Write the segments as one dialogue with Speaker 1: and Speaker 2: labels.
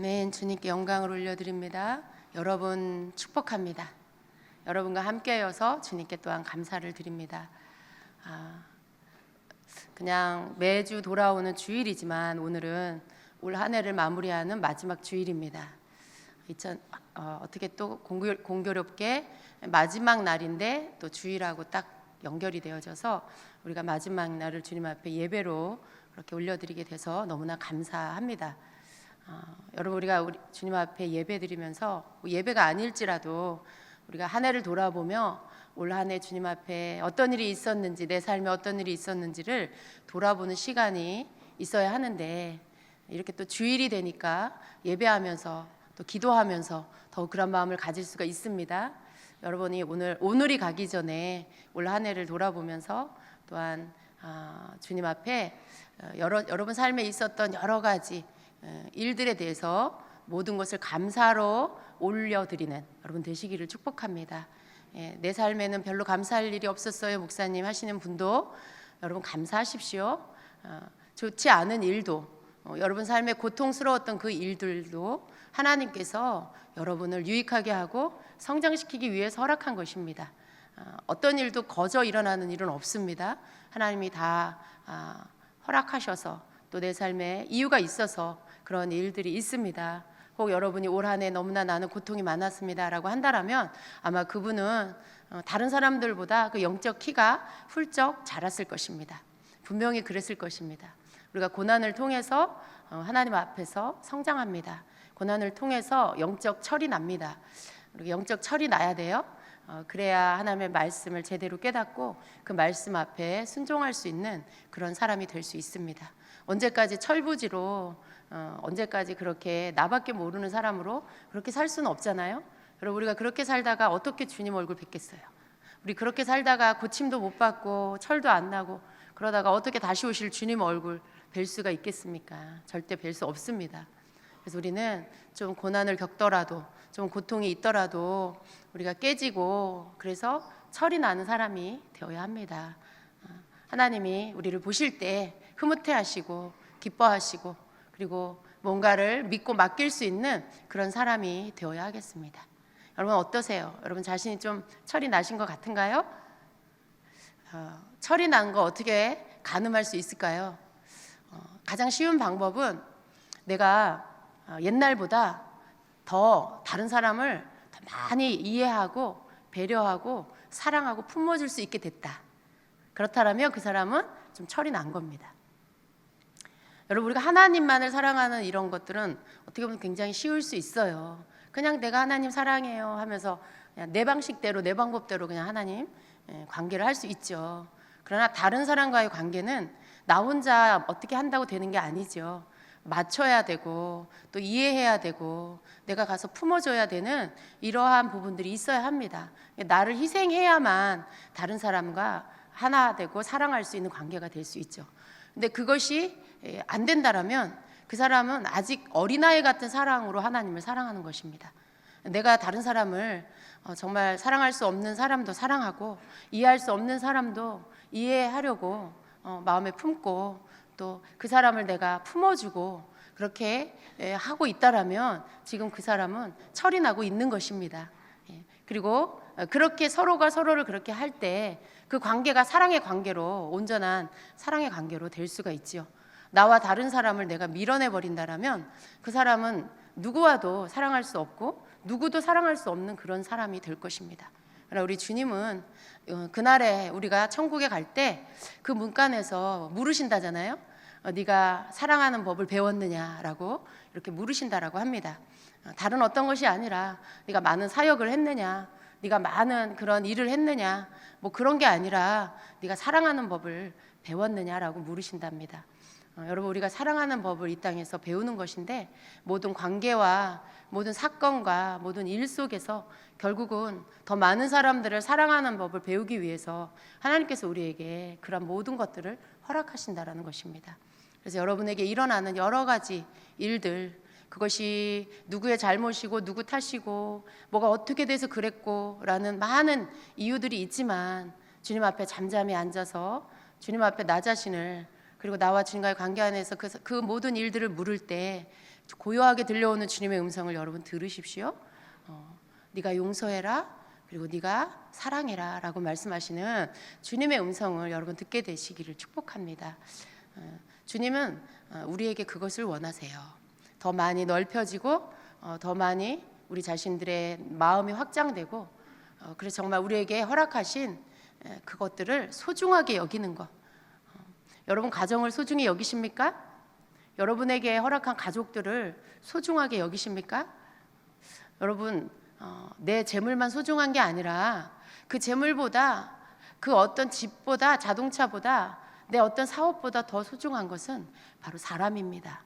Speaker 1: 아멘. 주님께 영광을 올려드립니다. 여러분 축복합니다. 여러분과 함께여서 주님께 또한 감사를 드립니다. 그냥 매주 돌아오는 주일이지만 오늘은 올 한 해를 마무리하는 마지막 주일입니다. 어떻게 또 공교롭게 마지막 날인데 또 주일하고 딱 연결이 되어져서 우리가 마지막 날을 주님 앞에 예배로 그렇게 올려드리게 돼서 너무나 감사합니다. 여러분, 우리가 주님 앞에 예배 드리면서 예배가 아닐지라도 우리가 한 해를 돌아보며 올 한 해 주님 앞에 어떤 일이 있었는지, 내 삶에 어떤 일이 있었는지를 돌아보는 시간이 있어야 하는데, 이렇게 또 주일이 되니까 예배하면서 또 기도하면서 더욱 그런 마음을 가질 수가 있습니다. 여러분이 오늘이 가기 전에 올 한 해를 돌아보면서 또한 주님 앞에 여러분 삶에 있었던 여러 가지 일들에 대해서 모든 것을 감사로 올려드리는 여러분 되시기를 축복합니다. 내 삶에는 별로 감사할 일이 없었어요 목사님 하시는 분도 여러분 감사하십시오. 좋지 않은 일도 여러분 삶에 고통스러웠던 그 일들도 하나님께서 여러분을 유익하게 하고 성장시키기 위해서 허락한 것입니다. 어떤 일도 거저 일어나는 일은 없습니다. 하나님이 다 허락하셔서 또 내 삶에 이유가 있어서 그런 일들이 있습니다. 혹 여러분이 올 한 해 너무나 나는 고통이 많았습니다 라고 한다면 아마 그분은 다른 사람들보다 그 영적 키가 훌쩍 자랐을 것입니다. 분명히 그랬을 것입니다. 우리가 고난을 통해서 하나님 앞에서 성장합니다. 고난을 통해서 영적 철이 납니다. 영적 철이 나야 돼요. 그래야 하나님의 말씀을 제대로 깨닫고 그 말씀 앞에 순종할 수 있는 그런 사람이 될 수 있습니다. 언제까지 철부지로 언제까지 그렇게 나밖에 모르는 사람으로 그렇게 살 수는 없잖아요. 여러분, 우리가 그렇게 살다가 어떻게 주님 얼굴 뵙겠어요? 우리 그렇게 살다가 고침도 못 받고 철도 안 나고 그러다가 어떻게 다시 오실 주님 얼굴 뵐 수가 있겠습니까? 절대 뵐 수 없습니다. 그래서 우리는 좀 고난을 겪더라도 좀 고통이 있더라도 우리가 깨지고 그래서 철이 나는 사람이 되어야 합니다. 하나님이 우리를 보실 때 흐뭇해하시고 기뻐하시고 그리고 뭔가를 믿고 맡길 수 있는 그런 사람이 되어야 하겠습니다. 여러분 어떠세요? 여러분 자신이 좀 철이 나신 것 같은가요? 철이 난 거 어떻게 가늠할 수 있을까요? 가장 쉬운 방법은 내가 옛날보다 더 다른 사람을 더 많이 이해하고 배려하고 사랑하고 품어줄 수 있게 됐다. 그렇다면 그 사람은 좀 철이 난 겁니다. 여러분, 우리가 하나님만을 사랑하는 이런 것들은 어떻게 보면 굉장히 쉬울 수 있어요. 그냥 내가 하나님 사랑해요 하면서 그냥 내 방식대로 내 방법대로 그냥 하나님 관계를 할 수 있죠. 그러나 다른 사람과의 관계는 나 혼자 어떻게 한다고 되는 게 아니죠. 맞춰야 되고 또 이해해야 되고 내가 가서 품어줘야 되는 이러한 부분들이 있어야 합니다. 나를 희생해야만 다른 사람과 하나 되고 사랑할 수 있는 관계가 될 수 있죠. 근데 그것이 안 된다라면 그 사람은 아직 어린아이 같은 사랑으로 하나님을 사랑하는 것입니다. 내가 다른 사람을 정말 사랑할 수 없는 사람도 사랑하고 이해할 수 없는 사람도 이해하려고 마음에 품고 또 그 사람을 내가 품어주고 그렇게 하고 있다라면 지금 그 사람은 철이 나고 있는 것입니다. 그리고 그렇게 서로가 서로를 그렇게 할 때 그 관계가 사랑의 관계로 온전한 사랑의 관계로 될 수가 있지요. 나와 다른 사람을 내가 밀어내 버린다라면 그 사람은 누구와도 사랑할 수 없고 누구도 사랑할 수 없는 그런 사람이 될 것입니다. 그러나 우리 주님은 그날에 우리가 천국에 갈 때 그 문간에서 물으신다잖아요. 네가 사랑하는 법을 배웠느냐라고 이렇게 물으신다라고 합니다. 다른 어떤 것이 아니라 네가 많은 사역을 했느냐, 네가 많은 그런 일을 했느냐, 뭐 그런 게 아니라 네가 사랑하는 법을 배웠느냐라고 물으신답니다. 여러분, 우리가 사랑하는 법을 이 땅에서 배우는 것인데 모든 관계와 모든 사건과 모든 일 속에서 결국은 더 많은 사람들을 사랑하는 법을 배우기 위해서 하나님께서 우리에게 그런 모든 것들을 허락하신다라는 것입니다. 그래서 여러분에게 일어나는 여러 가지 일들, 그것이 누구의 잘못이고 누구 탓이고 뭐가 어떻게 돼서 그랬고 라는 많은 이유들이 있지만 주님 앞에 잠잠히 앉아서 주님 앞에 나 자신을 그리고 나와 주님과의 관계 안에서 그 모든 일들을 물을 때 고요하게 들려오는 주님의 음성을 여러분 들으십시오. 네가 용서해라, 그리고 네가 사랑해라 라고 말씀하시는 주님의 음성을 여러분 듣게 되시기를 축복합니다. 주님은 우리에게 그것을 원하세요. 더 많이 넓혀지고 더 많이 우리 자신들의 마음이 확장되고, 그래서 정말 우리에게 허락하신 그것들을 소중하게 여기는 것. 여러분 가정을 소중히 여기십니까? 여러분에게 허락한 가족들을 소중하게 여기십니까? 여러분 내 재물만 소중한 게 아니라 그 재물보다, 그 어떤 집보다, 자동차보다, 내 어떤 사업보다 더 소중한 것은 바로 사람입니다.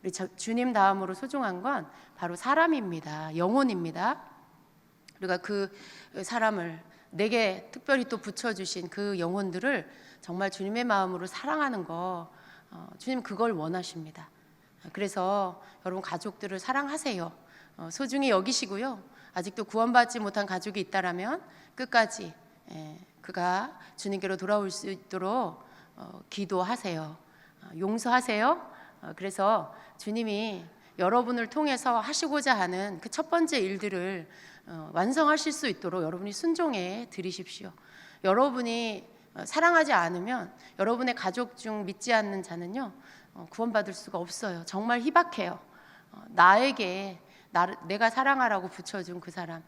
Speaker 1: 우리 주님 다음으로 소중한 건 바로 사람입니다. 영혼입니다. 우리가 그 사람을 내게 특별히 또 붙여주신 그 영혼들을 정말 주님의 마음으로 사랑하는 거, 주님 그걸 원하십니다. 그래서 여러분 가족들을 사랑하세요. 소중히 여기시고요. 아직도 구원받지 못한 가족이 있다라면 끝까지 그가 주님께로 돌아올 수 있도록 기도하세요. 용서하세요. 그래서 주님이 여러분을 통해서 하시고자 하는 그 첫 번째 일들을 완성하실 수 있도록 여러분이 순종해 드리십시오. 여러분이 사랑하지 않으면 여러분의 가족 중 믿지 않는 자는요 구원받을 수가 없어요. 정말 희박해요. 나에게 내가 사랑하라고 붙여준 그 사람,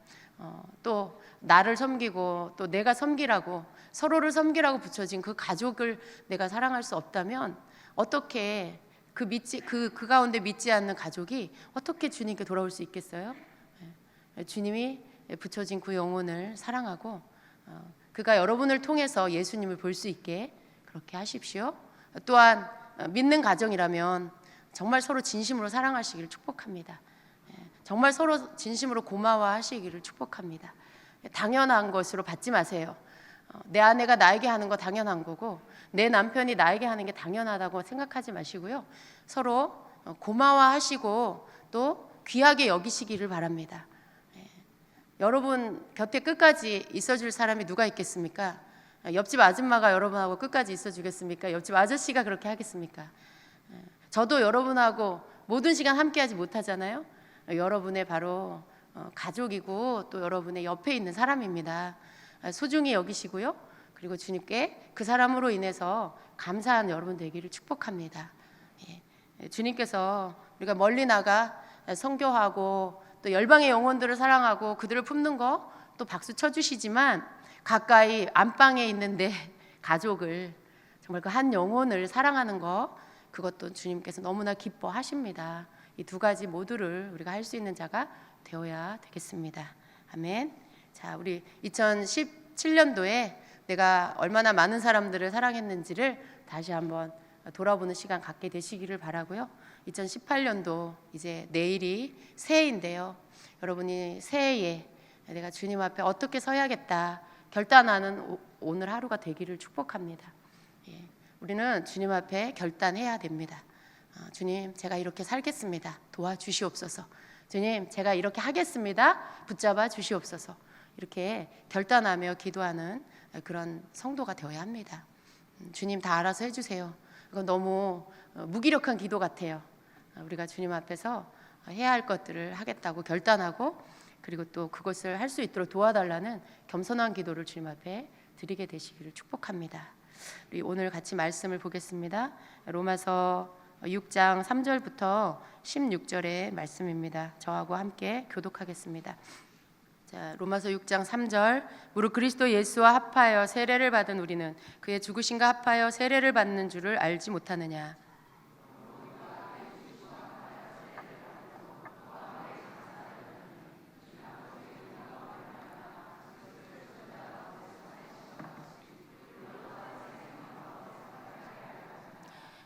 Speaker 1: 또 나를 섬기고 또 내가 섬기라고, 서로를 섬기라고 붙여진 그 가족을 내가 사랑할 수 없다면 어떻게 그 가운데 믿지 않는 가족이 어떻게 주님께 돌아올 수 있겠어요? 주님이 붙여진 그 영혼을 사랑하고 그가 여러분을 통해서 예수님을 볼 수 있게 그렇게 하십시오. 또한 믿는 가정이라면 정말 서로 진심으로 사랑하시기를 축복합니다. 정말 서로 진심으로 고마워하시기를 축복합니다. 당연한 것으로 받지 마세요. 내 아내가 나에게 하는 거 당연한 거고 내 남편이 나에게 하는 게 당연하다고 생각하지 마시고요. 서로 고마워하시고 또 귀하게 여기시기를 바랍니다. 여러분 곁에 끝까지 있어줄 사람이 누가 있겠습니까? 옆집 아줌마가 여러분하고 끝까지 있어주겠습니까? 옆집 아저씨가 그렇게 하겠습니까? 저도 여러분하고 모든 시간 함께하지 못하잖아요. 여러분의 바로 가족이고 또 여러분의 옆에 있는 사람입니다. 소중히 여기시고요. 그리고 주님께 그 사람으로 인해서 감사한 여러분 되기를 축복합니다. 주님께서 우리가 멀리 나가 선교하고 또 열방의 영혼들을 사랑하고 그들을 품는 거 또 박수 쳐주시지만 가까이 안방에 있는 내 가족을, 정말 그 한 영혼을 사랑하는 거, 그것도 주님께서 너무나 기뻐하십니다. 이 두 가지 모두를 우리가 할 수 있는 자가 되어야 되겠습니다. 아멘. 자, 우리 2017년도에 내가 얼마나 많은 사람들을 사랑했는지를 다시 한번 돌아보는 시간 갖게 되시기를 바라고요. 2018년도 이제 내일이 새해인데요. 여러분이 새해에 내가 주님 앞에 어떻게 서야겠다 결단하는 오늘 하루가 되기를 축복합니다. 우리는 주님 앞에 결단해야 됩니다. 주님, 제가 이렇게 살겠습니다. 도와주시옵소서. 주님, 제가 이렇게 하겠습니다. 붙잡아 주시옵소서. 이렇게 결단하며 기도하는 그런 성도가 되어야 합니다. 주님 다 알아서 해주세요. 이건 너무 무기력한 기도 같아요. 우리가 주님 앞에서 해야 할 것들을 하겠다고 결단하고, 그리고 또 그것을 할 수 있도록 도와달라는 겸손한 기도를 주님 앞에 드리게 되시기를 축복합니다. 우리 오늘 같이 말씀을 보겠습니다. 로마서 6장 3절부터 16절의 말씀입니다. 저하고 함께 교독하겠습니다. 자, 로마서 6장 3절. 무릇 그리스도 예수와 합하여 세례를 받은 우리는 그의 죽으심과 합하여 세례를 받는 줄을 알지 못하느냐.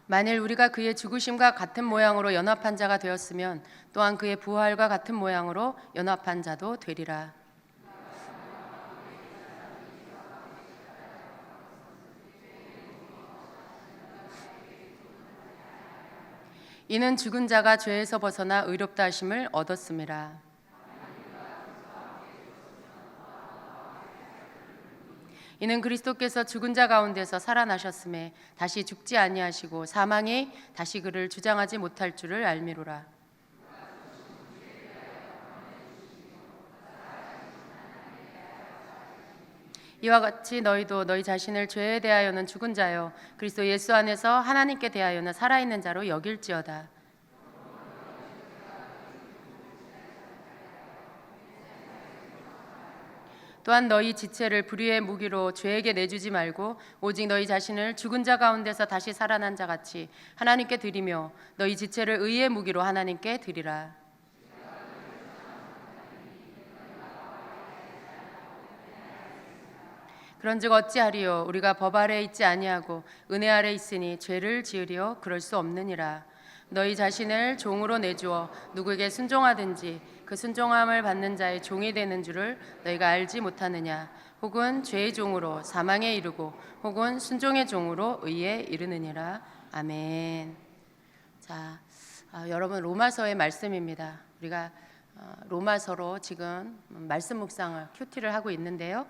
Speaker 1: 만일 우리가 그의 죽으심과 같은 모양으로 연합한 자가 되었으면 또한 그의 부활과 같은 모양으로 연합한 자도 되리라. 이는 죽은 자가 죄에서 벗어나 의롭다 하심을 얻었음이라. 이는 그리스도께서 죽은 자 가운데서 살아나셨음에 다시 죽지 아니하시고 사망이 다시 그를 주장하지 못할 줄을 알미로라. 이와 같이 너희도 너희 자신을 죄에 대하여는 죽은 자요 그리스도 예수 안에서 하나님께 대하여는 살아있는 자로 여길지어다. 또한 너희 지체를 불의의 무기로 죄에게 내주지 말고 오직 너희 자신을 죽은 자 가운데서 다시 살아난 자 같이 하나님께 드리며 너희 지체를 의의 무기로 하나님께 드리라. 그런즉 어찌하리요 우리가 법 아래 있지 아니하고 은혜 아래 있으니 죄를 지으리요 그럴 수 없느니라. 너희 자신을 종으로 내주어 누구에게 순종하든지 그 순종함을 받는 자의 종이 되는 줄을 너희가 알지 못하느냐. 혹은 죄의 종으로 사망에 이르고 혹은 순종의 종으로 의에 이르느니라. 아멘. 자, 여러분 로마서의 말씀입니다. 우리가 로마서로 지금 말씀 묵상을 큐티를 하고 있는데요.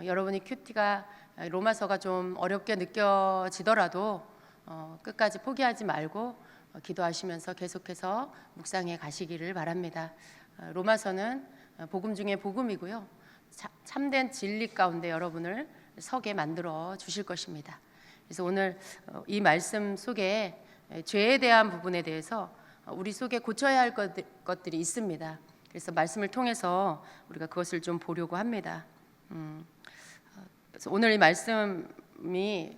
Speaker 1: 여러분이 큐티가 로마서가 좀 어렵게 느껴지더라도 끝까지 포기하지 말고 기도하시면서 계속해서 묵상해 가시기를 바랍니다. 로마서는 복음 중에 복음이고요. 참된 진리 가운데 여러분을 서게 만들어 주실 것입니다. 그래서 오늘 이 말씀 속에 죄에 대한 부분에 대해서 우리 속에 고쳐야 할 것들이 있습니다. 그래서 말씀을 통해서 우리가 그것을 좀 보려고 합니다. 그래서 오늘 이 말씀이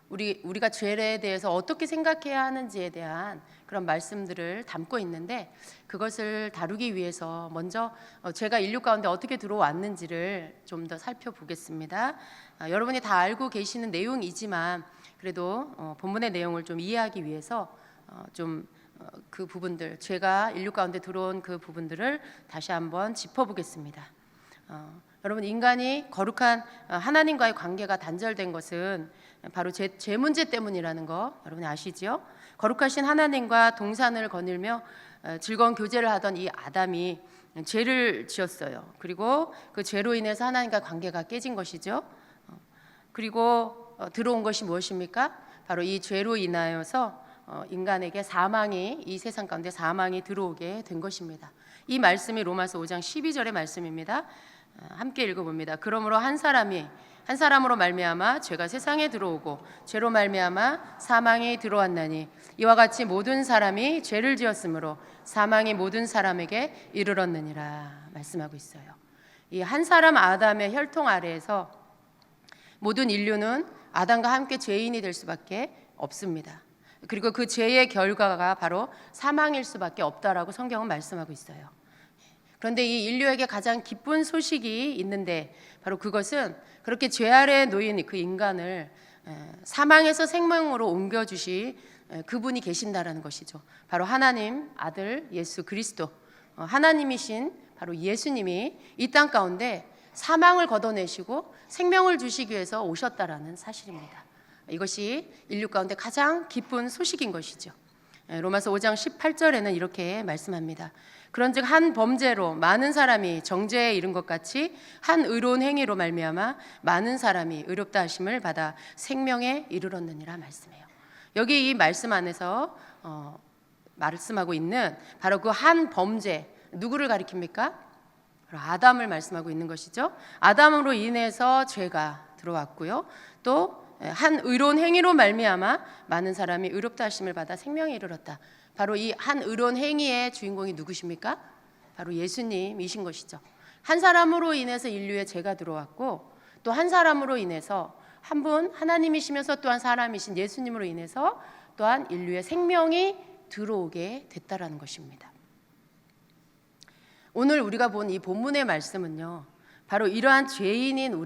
Speaker 1: 우리가 죄에 대해서 어떻게 생각해야 하는지에 대한 그런 말씀들을 담고 있는데 그것을 다루기 위해서 먼저 죄가 인류 가운데 어떻게 들어왔는지를 좀 더 살펴보겠습니다. 여러분이 다 알고 계시는 내용이지만 그래도 본문의 내용을 좀 이해하기 위해서 좀 그 부분들, 죄가 인류 가운데 들어온 그 부분들을 다시 한번 짚어보겠습니다. 여러분 인간이 거룩한 하나님과의 관계가 단절된 것은 바로 죄 문제 때문이라는 거 여러분이 아시죠? 거룩하신 하나님과 동산을 거닐며 즐거운 교제를 하던 이 아담이 죄를 지었어요. 그리고 그 죄로 인해서 하나님과 관계가 깨진 것이죠. 그리고 들어온 것이 무엇입니까? 바로 이 죄로 인하여서 인간에게 사망이 이 세상 가운데 사망이 들어오게 된 것입니다. 이 말씀이 로마서 5장 12절의 말씀입니다. 함께 읽어봅니다. 그러므로 한 사람으로 말미암아 죄가 세상에 들어오고 죄로 말미암아 사망이 들어왔나니 이와 같이 모든 사람이 죄를 지었으므로 사망이 모든 사람에게 이르렀느니라 말씀하고 있어요. 이 한 사람 아담의 혈통 아래에서 모든 인류는 아담과 함께 죄인이 될 수밖에 없습니다. 그리고 그 죄의 결과가 바로 사망일 수밖에 없다라고 성경은 말씀하고 있어요. 그런데 이 인류에게 가장 기쁜 소식이 있는데 바로 그것은 그렇게 죄 아래에 놓인 그 인간을 사망에서 생명으로 옮겨주시 그분이 계신다라는 것이죠. 바로 하나님 아들 예수 그리스도 하나님이신 바로 예수님이 이 땅 가운데 사망을 걷어내시고 생명을 주시기 위해서 오셨다라는 사실입니다. 이것이 인류 가운데 가장 기쁜 소식인 것이죠. 로마서 5장 18절에는 이렇게 말씀합니다. 그런즉 한 범죄로 많은 사람이 정죄에 이른 것 같이 한 의로운 행위로 말미암아 많은 사람이 의롭다 하심을 받아 생명에 이르렀느니라 말씀해요. 여기 이 말씀 안에서 말씀하고 있는 바로 그 한 범죄 누구를 가리킵니까? 바로 아담을 말씀하고 있는 것이죠. 아담으로 인해서 죄가 들어왔고요. 또 한 의로운 행위로 말미암아 많은 사람이 의롭다 하심을 받아 생명에 이르렀다. 바로 이 한 의로운 행위의 주인공이 누구십니까? 바로 예수님이신 것이죠. 한 사람으로 인해서 인류에 죄가 들어왔고 또 한 사람으로 인해서 한 분 하나님이시면서 또한 사람이신 예수님으로 인해서 또한 인류의 생명이 들어오게 됐다라는 것입니다. 오늘 우리가 본 이 본문의 말씀은요. 바로 이러한 죄인인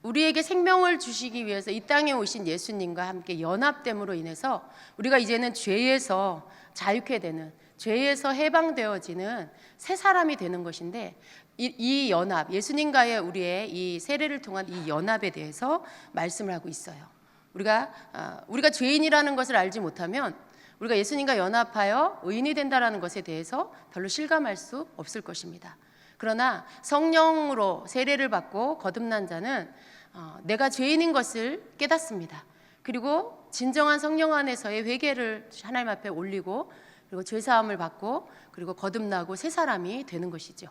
Speaker 1: 우리에게 생명을 주시기 위해서 이 땅에 오신 예수님과 함께 연합됨으로 인해서 우리가 이제는 죄에서 자유케 되는 죄에서 해방되어지는 새 사람이 되는 것인데 이 연합 예수님과의 우리의 이 세례를 통한 이 연합에 대해서 말씀을 하고 있어요. 우리가 죄인이라는 것을 알지 못하면 우리가 예수님과 연합하여 의인이 된다라는 것에 대해서 별로 실감할 수 없을 것입니다. 그러나 성령으로 세례를 받고 거듭난 자는 내가 죄인인 것을 깨닫습니다. 그리고 진정한 성령 안에서의 회개를 하나님 앞에 올리고 그리고 죄사함을 받고 그리고 거듭나고 새 사람이 되는 것이죠.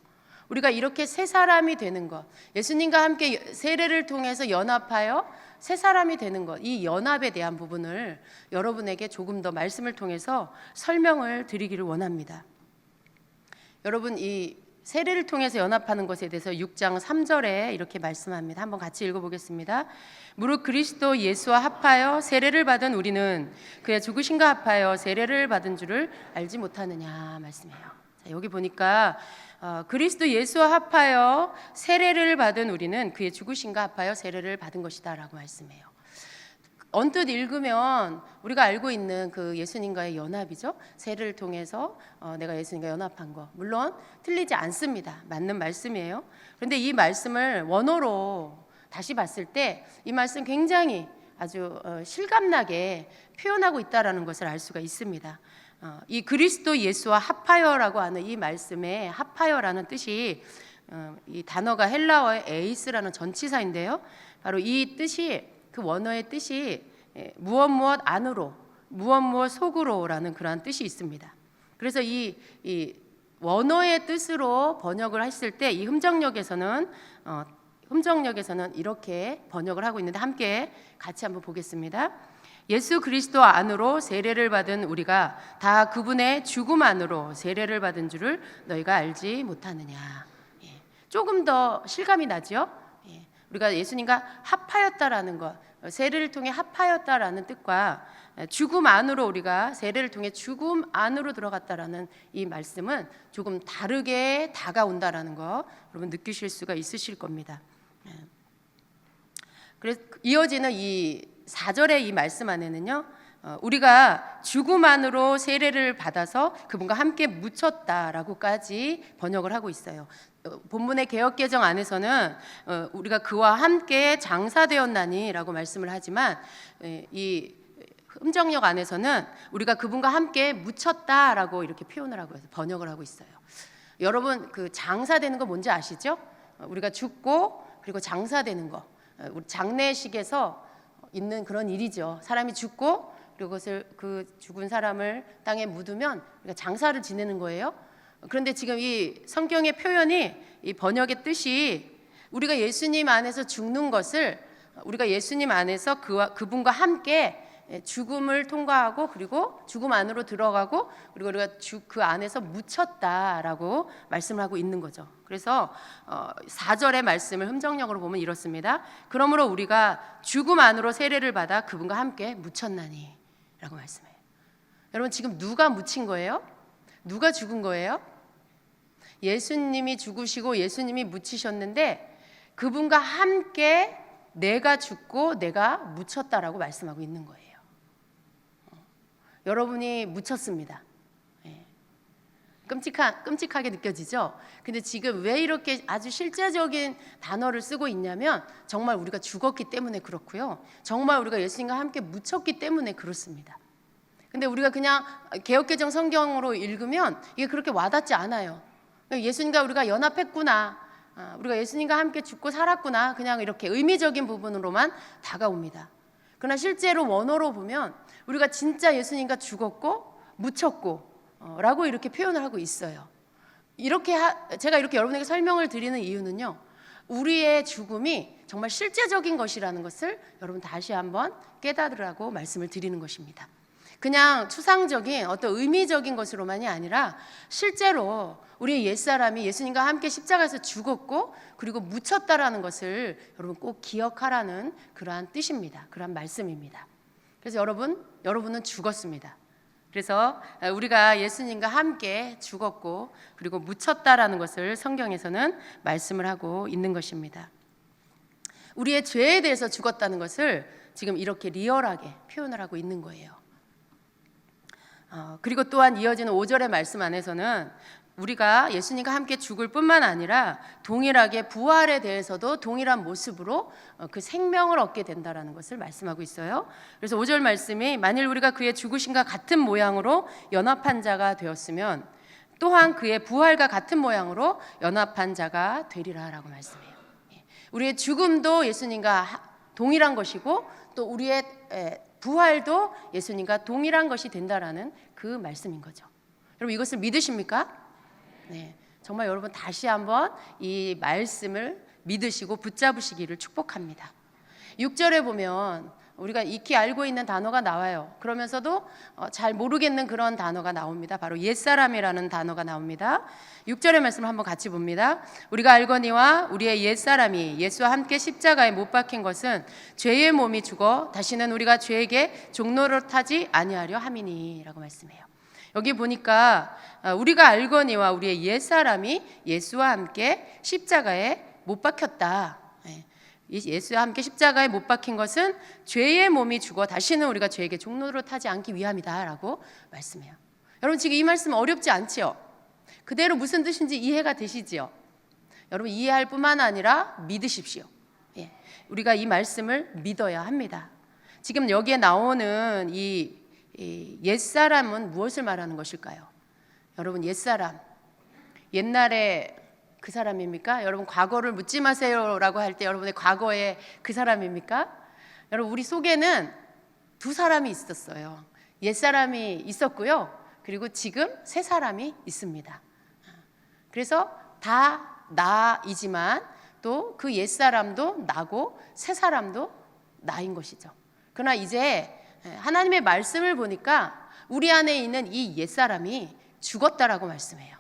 Speaker 1: 우리가 이렇게 새 사람이 되는 것, 예수님과 함께 세례를 통해서 연합하여 새 사람이 되는 것, 이 연합에 대한 부분을 여러분에게 조금 더 말씀을 통해서 설명을 드리기를 원합니다. 여러분, 이 세례를 통해서 연합하는 것에 대해서 6장 3절에 이렇게 말씀합니다. 한번 같이 읽어보겠습니다. 무릇 그리스도 예수와 합하여 세례를 받은 우리는 그의 죽으심과 합하여 세례를 받은 줄을 알지 못하느냐 말씀해요. 자, 여기 보니까 그리스도 예수와 합하여 세례를 받은 우리는 그의 죽으심과 합하여 세례를 받은 것이다 라고 말씀해요. 언뜻 읽으면 우리가 알고 있는 그 예수님과의 연합이죠. 세례를 통해서 내가 예수님과 연합한 거 물론 틀리지 않습니다. 맞는 말씀이에요. 그런데 이 말씀을 원어로 다시 봤을 때 이 말씀 굉장히 아주 실감나게 표현하고 있다라는 것을 알 수가 있습니다. 이 그리스도 예수와 합하여라고 하는 이 말씀에 합하여라는 뜻이 이 단어가 헬라어의 에이스라는 전치사인데요. 바로 이 뜻이 그 원어의 뜻이 무엇 무엇 안으로 무엇 무엇 속으로라는 그러한 뜻이 있습니다. 그래서 이 원어의 뜻으로 번역을 했을 때 이 흠정역에서는 이렇게 번역을 하고 있는데 함께 같이 한번 보겠습니다. 예수 그리스도 안으로 세례를 받은 우리가 다 그분의 죽음 안으로 세례를 받은 줄을 너희가 알지 못하느냐. 조금 더 실감이 나죠? 우리가 예수님과 합하였다라는 것, 세례를 통해 합하였다라는 뜻과 죽음 안으로 우리가 세례를 통해 죽음 안으로 들어갔다라는 이 말씀은 조금 다르게 다가온다라는 거 여러분 느끼실 수가 있으실 겁니다. 그래서 이어지는 이 4절의 이 말씀 안에는요, 우리가 죽음 안으로 세례를 받아서 그분과 함께 묻혔다라고까지 번역을 하고 있어요. 본문의 개역개정 안에서는 우리가 그와 함께 장사되었나니라고 말씀을 하지만 이 흠정역 안에서는 우리가 그분과 함께 묻혔다라고 이렇게 표현을 하고 번역을 하고 있어요. 여러분 그 장사되는 거 뭔지 아시죠? 우리가 죽고 그리고 장사되는 거, 우리 장례식에서 있는 그런 일이죠. 사람이 죽고 그리고 그것을 그 죽은 사람을 땅에 묻으면 우리가 장사를 지내는 거예요. 그런데 지금 이 성경의 표현이 이 번역의 뜻이 우리가 예수님 안에서 죽는 것을 우리가 예수님 안에서 그분과 함께 죽음을 통과하고 그리고 죽음 안으로 들어가고 그리고 우리가 그 안에서 묻혔다라고 말씀을 하고 있는 거죠. 그래서 4절의 말씀을 흠정역으로 보면 이렇습니다. 그러므로 우리가 죽음 안으로 세례를 받아 그분과 함께 묻혔나니 라고 말씀해요. 여러분 지금 누가 묻힌 거예요? 누가 죽은 거예요? 예수님이 죽으시고 예수님이 묻히셨는데 그분과 함께 내가 죽고 내가 묻혔다라고 말씀하고 있는 거예요. 여러분이 묻혔습니다. 끔찍하게 느껴지죠? 근데 지금 왜 이렇게 아주 실제적인 단어를 쓰고 있냐면 정말 우리가 죽었기 때문에 그렇고요. 정말 우리가 예수님과 함께 묻혔기 때문에 그렇습니다. 근데 우리가 그냥 개역개정 성경으로 읽으면 이게 그렇게 와닿지 않아요. 예수님과 우리가 연합했구나, 우리가 예수님과 함께 죽고 살았구나, 그냥 이렇게 의미적인 부분으로만 다가옵니다. 그러나 실제로 원어로 보면 우리가 진짜 예수님과 죽었고 묻혔고 라고 이렇게 표현을 하고 있어요. 제가 이렇게 여러분에게 설명을 드리는 이유는요, 우리의 죽음이 정말 실제적인 것이라는 것을 여러분 다시 한번 깨달으라고 말씀을 드리는 것입니다. 그냥 추상적인 어떤 의미적인 것으로만이 아니라 실제로 우리의 옛사람이 예수님과 함께 십자가에서 죽었고 그리고 묻혔다라는 것을 여러분 꼭 기억하라는 그러한 뜻입니다. 그러한 말씀입니다. 그래서 여러분은 죽었습니다. 그래서 우리가 예수님과 함께 죽었고 그리고 묻혔다라는 것을 성경에서는 말씀을 하고 있는 것입니다. 우리의 죄에 대해서 죽었다는 것을 지금 이렇게 리얼하게 표현을 하고 있는 거예요. 그리고 또한 이어지는 5절의 말씀 안에서는 우리가 예수님과 함께 죽을 뿐만 아니라 동일하게 부활에 대해서도 동일한 모습으로 그 생명을 얻게 된다라는 것을 말씀하고 있어요. 그래서 5절 말씀이 만일 우리가 그의 죽으심과 같은 모양으로 연합한 자가 되었으면 또한 그의 부활과 같은 모양으로 연합한 자가 되리라라고 말씀해요. 우리의 죽음도 예수님과 동일한 것이고 또 우리의 부활도 예수님과 동일한 것이 된다라는 그 말씀인 거죠. 여러분 이것을 믿으십니까? 네, 정말 여러분 다시 한번 이 말씀을 믿으시고 붙잡으시기를 축복합니다. 6절에 보면 우리가 익히 알고 있는 단어가 나와요. 그러면서도 잘 모르겠는 그런 단어가 나옵니다. 바로 옛사람이라는 단어가 나옵니다. 6절의 말씀을 한번 같이 봅니다. 우리가 알거니와 우리의 옛사람이 예수와 함께 십자가에 못 박힌 것은 죄의 몸이 죽어 다시는 우리가 죄에게 종노릇하지 아니하려 함이니 라고 말씀해요. 여기 보니까 우리가 알거니와 우리의 옛사람이 예수와 함께 십자가에 못 박혔다. 예수와 함께 십자가에 못 박힌 것은 죄의 몸이 죽어 다시는 우리가 죄에게 종노릇하지 않기 위함이다 라고 말씀해요. 여러분 지금 이 말씀 어렵지 않지요? 그대로 무슨 뜻인지 이해가 되시지요? 여러분 이해할 뿐만 아니라 믿으십시오. 우리가 이 말씀을 믿어야 합니다. 지금 여기에 나오는 이 옛사람은 무엇을 말하는 것일까요? 여러분 옛사람, 옛날에 그 사람입니까? 여러분 과거를 묻지 마세요라고 할 때 여러분의 과거에 그 사람입니까? 여러분 우리 속에는 두 사람이 있었어요. 옛사람이 있었고요. 그리고 지금 새 사람이 있습니다. 그래서 다 나이지만 또 그 옛사람도 나고 새 사람도 나인 것이죠. 그러나 이제 하나님의 말씀을 보니까 우리 안에 있는 이 옛사람이 죽었다라고 말씀해요.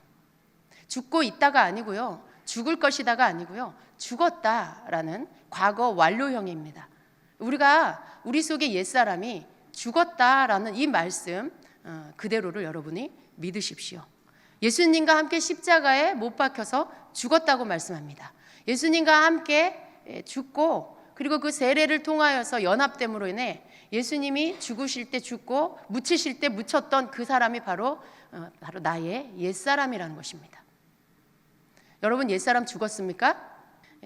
Speaker 1: 죽고 있다가 아니고요. 죽을 것이다가 아니고요. 죽었다라는 과거 완료형입니다. 우리 속의 옛사람이 죽었다라는 이 말씀 그대로를 여러분이 믿으십시오. 예수님과 함께 십자가에 못 박혀서 죽었다고 말씀합니다. 예수님과 함께 죽고 그리고 그 세례를 통하여서 연합됨으로 인해 예수님이 죽으실 때 죽고 묻히실 때 묻혔던 그 사람이 바로 나의 옛사람이라는 것입니다. 여러분 옛사람 죽었습니까?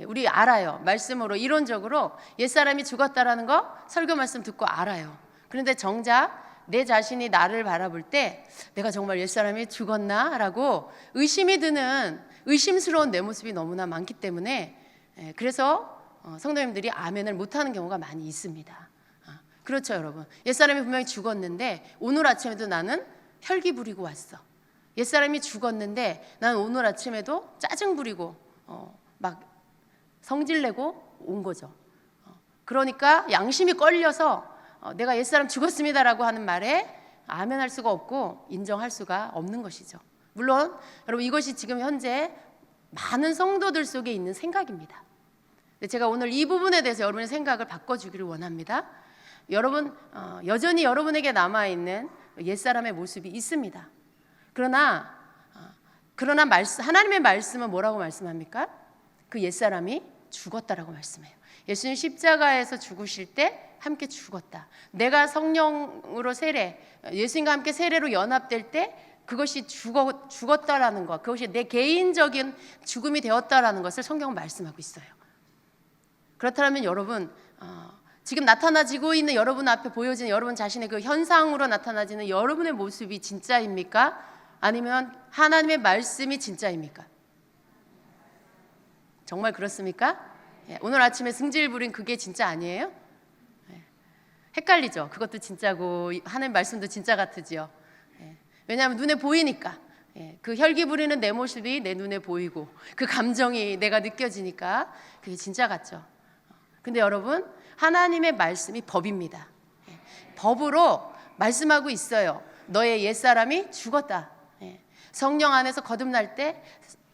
Speaker 1: 우리 알아요. 말씀으로 이론적으로 옛사람이 죽었다라는 거 설교 말씀 듣고 알아요. 그런데 정작 내 자신이 나를 바라볼 때 내가 정말 옛사람이 죽었나? 라고 의심이 드는 의심스러운 내 모습이 너무나 많기 때문에 그래서 성도님들이 아멘을 못하는 경우가 많이 있습니다. 그렇죠 여러분. 옛사람이 분명히 죽었는데 오늘 아침에도 나는 혈기 부리고 왔어. 옛사람이 죽었는데 난 오늘 아침에도 짜증 부리고 막 성질내고 온 거죠. 그러니까 양심이 걸려서 내가 옛사람 죽었습니다라고 하는 말에 아멘할 수가 없고 인정할 수가 없는 것이죠. 물론 여러분 이것이 지금 현재 많은 성도들 속에 있는 생각입니다. 제가 오늘 이 부분에 대해서 여러분의 생각을 바꿔주기를 원합니다. 여러분 여전히 여러분에게 남아있는 옛사람의 모습이 있습니다. 그러나 하나님의 말씀은 뭐라고 말씀합니까? 그 옛사람이 죽었다라고 말씀해요. 예수님 십자가에서 죽으실 때 함께 죽었다. 내가 성령으로 예수님과 함께 세례로 연합될 때 그것이 죽었다라는 것, 그것이 내 개인적인 죽음이 되었다라는 것을 성경은 말씀하고 있어요. 그렇다면 여러분 지금 나타나지고 있는 여러분 앞에 보여지는 여러분 자신의 그 현상으로 나타나지는 여러분의 모습이 진짜입니까? 아니면 하나님의 말씀이 진짜입니까? 정말 그렇습니까? 오늘 아침에 승질 부린 그게 진짜 아니에요? 헷갈리죠? 그것도 진짜고 하나님 말씀도 진짜 같으지요. 왜냐하면 눈에 보이니까 그 혈기 부리는 내 모습이 내 눈에 보이고 그 감정이 내가 느껴지니까 그게 진짜 같죠. 근데 여러분 하나님의 말씀이 법입니다. 법으로 말씀하고 있어요. 너의 옛사람이 죽었다. 성령 안에서 거듭날 때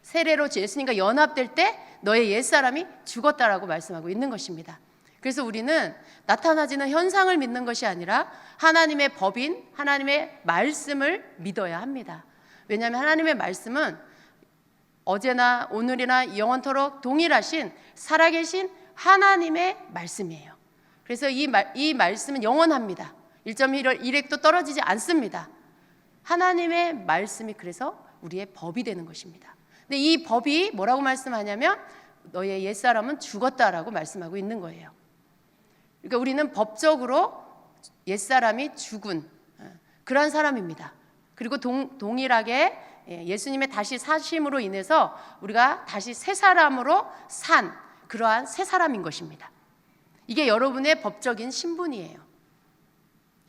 Speaker 1: 세례로 예수님과 연합될 때 너의 옛사람이 죽었다라고 말씀하고 있는 것입니다. 그래서 우리는 나타나지는 현상을 믿는 것이 아니라 하나님의 법인 하나님의 말씀을 믿어야 합니다. 왜냐하면 하나님의 말씀은 어제나 오늘이나 영원토록 동일하신 살아계신 하나님의 말씀이에요. 그래서 이 말씀은 영원합니다. 1.1핵도 떨어지지 않습니다. 하나님의 말씀이 그래서 우리의 법이 되는 것입니다. 근데 이 법이 뭐라고 말씀하냐면 너의 옛사람은 죽었다라고 말씀하고 있는 거예요. 그러니까 우리는 법적으로 옛사람이 죽은 그런 사람입니다. 그리고 동일하게 예수님의 다시 사심으로 인해서 우리가 다시 새 사람으로 산 그러한 새 사람인 것입니다. 이게 여러분의 법적인 신분이에요.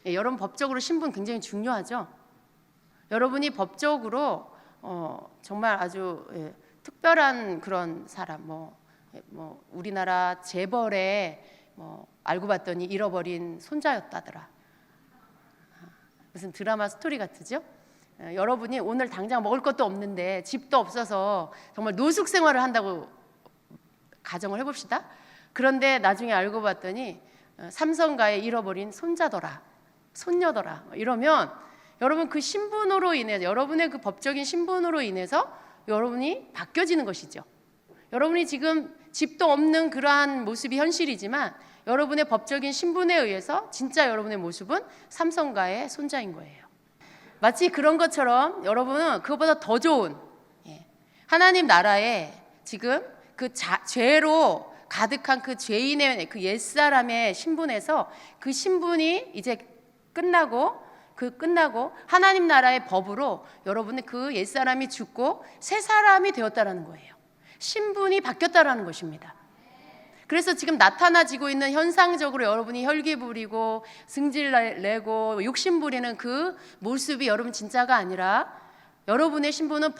Speaker 1: 여러분 법적으로 신분 굉장히 중요하죠. 여러분이 법적으로 정말 아주 특별한 그런 사람, 우리나라 재벌의 알고 봤더니 잃어버린 손자였다더라. 무슨 드라마 스토리 같으죠? 여러분이 오늘 당장 먹을 것도 없는데 집도 없어서 정말 노숙 생활을 한다고 가정을 해봅시다. 그런데 나중에 알고 봤더니 삼성가에 잃어버린 손자더라, 손녀더라. 이러면 여러분 그 신분으로 인해서, 여러분의 그 법적인 신분으로 인해서 여러분이 바뀌어지는 것이죠. 여러분이 지금 집도 없는 그러한 모습이 현실이지만 여러분의 법적인 신분에 의해서 진짜 여러분의 모습은 삼성가의 손자인 거예요. 마치 그런 것처럼 여러분은 그것보다 더 좋은 하나님 나라에 지금 그 죄로 가득한 그 죄인의 그 옛사람의 신분에서 그 신분이 이제 끝나고 하나님 나라의 법으로 여러분의 그 옛사람이 죽고 새 사람이 되었다라는 거예요. 신분이 바뀌었다라는 것입니다. 그래서 지금 나타나지고 있는 현상적으로 여러분이 혈기 부리고 승질 내고 욕심 부리는 그 모습이 여러분 진짜가 아니라 여러분의 신분은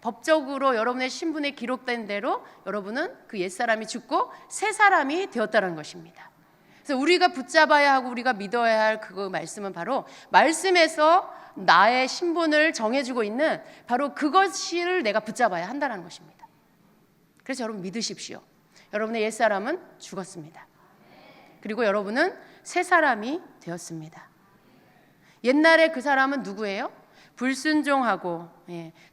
Speaker 1: 법적으로 여러분의 신분에 기록된 대로 여러분은 그 옛사람이 죽고 새 사람이 되었다는 것입니다. 그래서 우리가 붙잡아야 하고 우리가 믿어야 할 그 말씀은 바로 말씀에서 나의 신분을 정해주고 있는 바로 그것을 내가 붙잡아야 한다는 것입니다. 그래서 여러분 믿으십시오. 여러분의 옛사람은 죽었습니다. 그리고 여러분은 새 사람이 되었습니다. 옛날에 그 사람은 누구예요? 불순종하고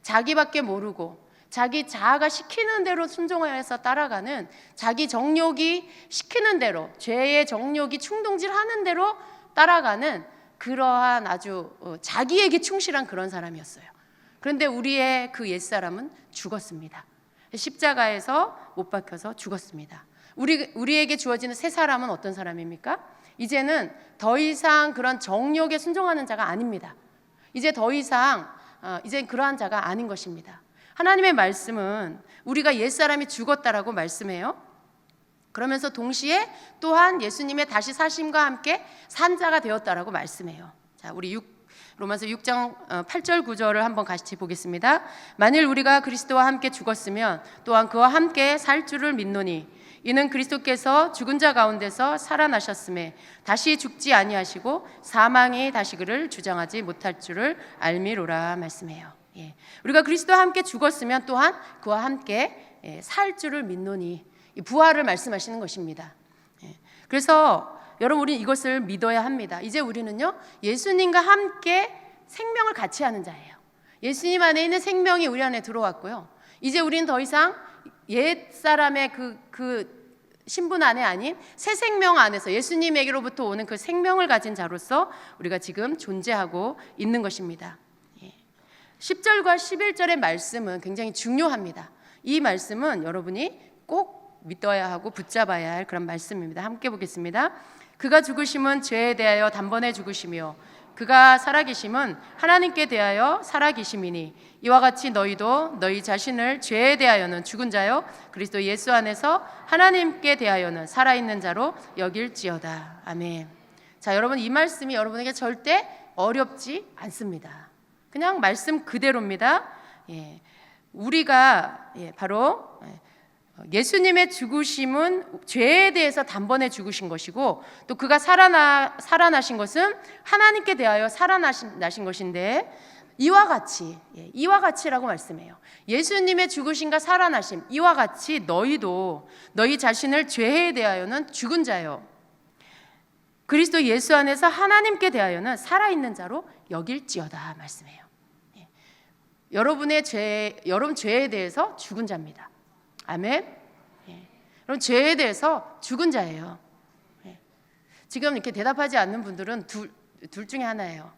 Speaker 1: 자기밖에 모르고 자기 자아가 시키는 대로 순종해서 따라가는, 자기 정욕이 시키는 대로, 죄의 정욕이 충동질하는 대로 따라가는 그러한 아주 자기에게 충실한 그런 사람이었어요. 그런데 우리의 그 옛사람은 죽었습니다. 십자가에서 못 박혀서 죽었습니다. 우리에게 주어지는 새 사람은 어떤 사람입니까? 이제는 더 이상 그런 정욕에 순종하는 자가 아닙니다. 이제 더 이상 이젠 그러한 자가 아닌 것입니다. 하나님의 말씀은 우리가 옛사람이 죽었다라고 말씀해요. 그러면서 동시에 또한 예수님의 다시 사심과 함께 산 자가 되었다라고 말씀해요. 자, 우리 로마서 6장 8절 9절을 한번 같이 보겠습니다. 만일 우리가 그리스도와 함께 죽었으면 또한 그와 함께 살 줄을 믿노니 이는 그리스도께서 죽은 자 가운데서 살아나셨음에 다시 죽지 아니하시고 사망이 다시 그를 주장하지 못할 줄을 알미로라 말씀해요. 우리가 그리스도와 함께 죽었으면 또한 그와 함께 살 줄을 믿노니, 부활을 말씀하시는 것입니다. 그래서 여러분 우리 이것을 믿어야 합니다. 이제 우리는요 예수님과 함께 생명을 같이 하는 자예요. 예수님 안에 있는 생명이 우리 안에 들어왔고요. 이제 우리는 더 이상 옛사람의 그 신분 안에 아닌 새 생명 안에서 예수님에게로부터 오는 그 생명을 가진 자로서 우리가 지금 존재하고 있는 것입니다. 10절과 11절의 말씀은 굉장히 중요합니다. 이 말씀은 여러분이 꼭 믿어야 하고 붙잡아야 할 그런 말씀입니다. 함께 보겠습니다. 그가 죽으심은 죄에 대하여 단번에 죽으시며 그가 살아계심은 하나님께 대하여 살아계심이니 이와 같이 너희도 너희 자신을 죄에 대하여는 죽은 자요 그리스도 예수 안에서 하나님께 대하여는 살아있는 자로 여길지어다. 아멘. 자, 여러분 이 말씀이 여러분에게 절대 어렵지 않습니다. 그냥 말씀 그대로입니다. 우리가 바로 예수님의 죽으심은 죄에 대해서 단번에 죽으신 것이고 또 그가 살아나신 것은 하나님께 대하여 살아나신 것인데 이와 같이라고 말씀해요. 예수님의 죽으심과 살아나심 이와 같이 너희도 너희 자신을 죄에 대하여는 죽은 자요 그리스도 예수 안에서 하나님께 대하여는 살아있는 자로 여길지어다 말씀해요. 여러분 죄에 대해서 죽은 자입니다. 아멘. 여러분 죄에 대해서 죽은 자예요. 지금 이렇게 대답하지 않는 분들은 둘 중에 하나예요.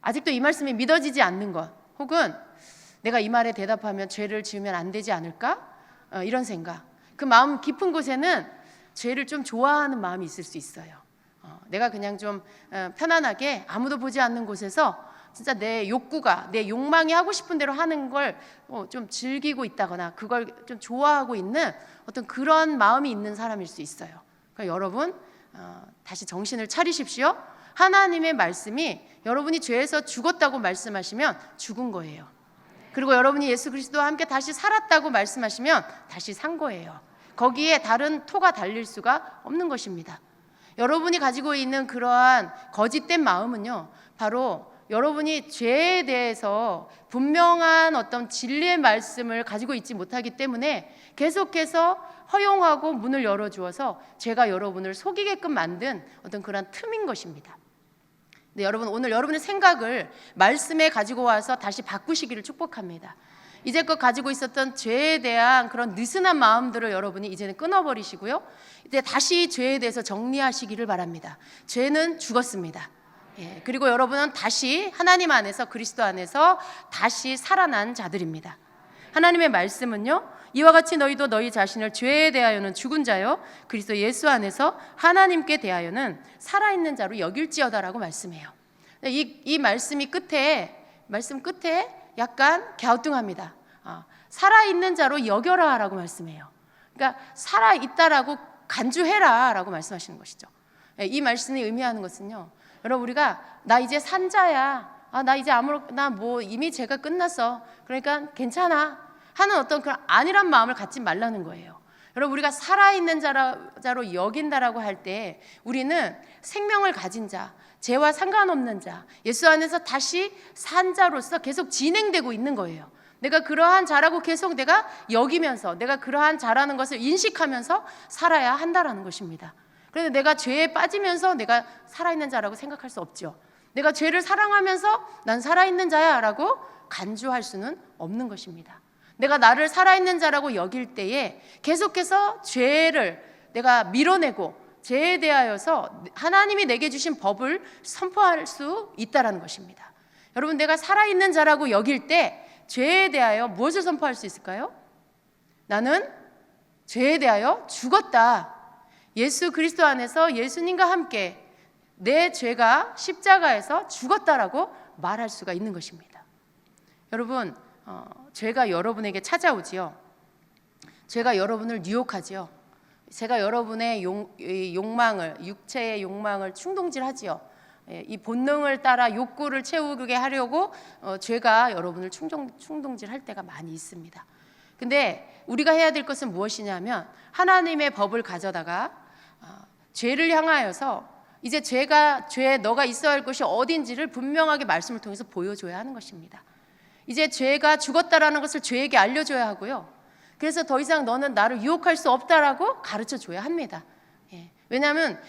Speaker 1: 아직도 이 말씀이 믿어지지 않는 것, 혹은 내가 이 말에 대답하면 죄를 지으면 안 되지 않을까? 이런 생각. 그 마음 깊은 곳에는 죄를 좀 좋아하는 마음이 있을 수 있어요. 내가 그냥 좀 편안하게 아무도 보지 않는 곳에서 진짜 내 욕구가, 내 욕망이 하고 싶은 대로 하는 걸 좀 즐기고 있다거나 그걸 좀 좋아하고 있는 어떤 그런 마음이 있는 사람일 수 있어요. 그러니까 여러분 다시 정신을 차리십시오. 하나님의 말씀이 여러분이 죄에서 죽었다고 말씀하시면 죽은 거예요. 그리고 여러분이 예수 그리스도와 함께 다시 살았다고 말씀하시면 다시 산 거예요. 거기에 다른 토가 달릴 수가 없는 것입니다. 여러분이 가지고 있는 그러한 거짓된 마음은요, 바로 여러분이 죄에 대해서 분명한 어떤 진리의 말씀을 가지고 있지 못하기 때문에 계속해서 허용하고 문을 열어주어서 죄가 여러분을 속이게끔 만든 어떤 그런 틈인 것입니다. 네, 여러분, 오늘 여러분의 생각을 말씀에 가지고 와서 다시 바꾸시기를 축복합니다. 이제껏 가지고 있었던 죄에 대한 그런 느슨한 마음들을 여러분이 이제는 끊어버리시고요, 이제 다시 죄에 대해서 정리하시기를 바랍니다. 죄는 죽었습니다. 그리고 여러분은 다시 하나님 안에서, 그리스도 안에서 다시 살아난 자들입니다. 하나님의 말씀은요, 이와 같이 너희도 너희 자신을 죄에 대하여는 죽은 자요 그리스도 예수 안에서 하나님께 대하여는 살아있는 자로 여길지어다라고 말씀해요. 이 말씀이 말씀 끝에 약간 갸우뚱합니다. 살아있는 자로 여겨라라고 말씀해요. 그러니까 살아있다라고 간주해라라고 말씀하시는 것이죠. 이 말씀이 의미하는 것은요, 여러분, 우리가 나 이제 산 자야, 나 이제 나 이미 죄가 끝났어, 그러니까 괜찮아 하는 어떤 그런 안일한 마음을 갖지 말라는 거예요. 여러분, 우리가 살아있는 자로 여긴다라고 할 때 우리는 생명을 가진 자, 죄와 상관없는 자, 예수 안에서 다시 산 자로서 계속 진행되고 있는 거예요. 내가 그러한 자라고 계속 내가 여기면서, 내가 그러한 자라는 것을 인식하면서 살아야 한다라는 것입니다. 그런데 내가 죄에 빠지면서 내가 살아있는 자라고 생각할 수 없죠. 내가 죄를 사랑하면서 난 살아있는 자야 라고 간주할 수는 없는 것입니다. 내가 나를 살아있는 자라고 여길 때에 계속해서 죄를 내가 밀어내고 죄에 대하여서 하나님이 내게 주신 법을 선포할 수 있다는 것입니다. 여러분, 내가 살아있는 자라고 여길 때 죄에 대하여 무엇을 선포할 수 있을까요? 나는 죄에 대하여 죽었다. 예수 그리스도 안에서 예수님과 함께 내 죄가 십자가에서 죽었다라고 말할 수가 있는 것입니다. 여러분, 죄가 여러분에게 찾아오지요. 죄가 여러분을 유혹하지요. 제가 여러분의 욕망을, 육체의 욕망을 충동질하지요. 이 본능을 따라 욕구를 채우게 하려고 죄가 여러분을 충동질할 때가 많이 있습니다. 근데 우리가 해야 될 것은 무엇이냐면 하나님의 법을 가져다가 죄를 향하여서 이제 너가 있어야 할 것이 어딘지를 분명하게 말씀을 통해서 보여줘야 하는 것입니다. 이제 죄가 죽었다라는 것을 죄에게 알려줘야 하고요. 그래서 더 이상 너는 나를 유혹할 수 없다라고 가르쳐줘야 합니다. 왜냐하면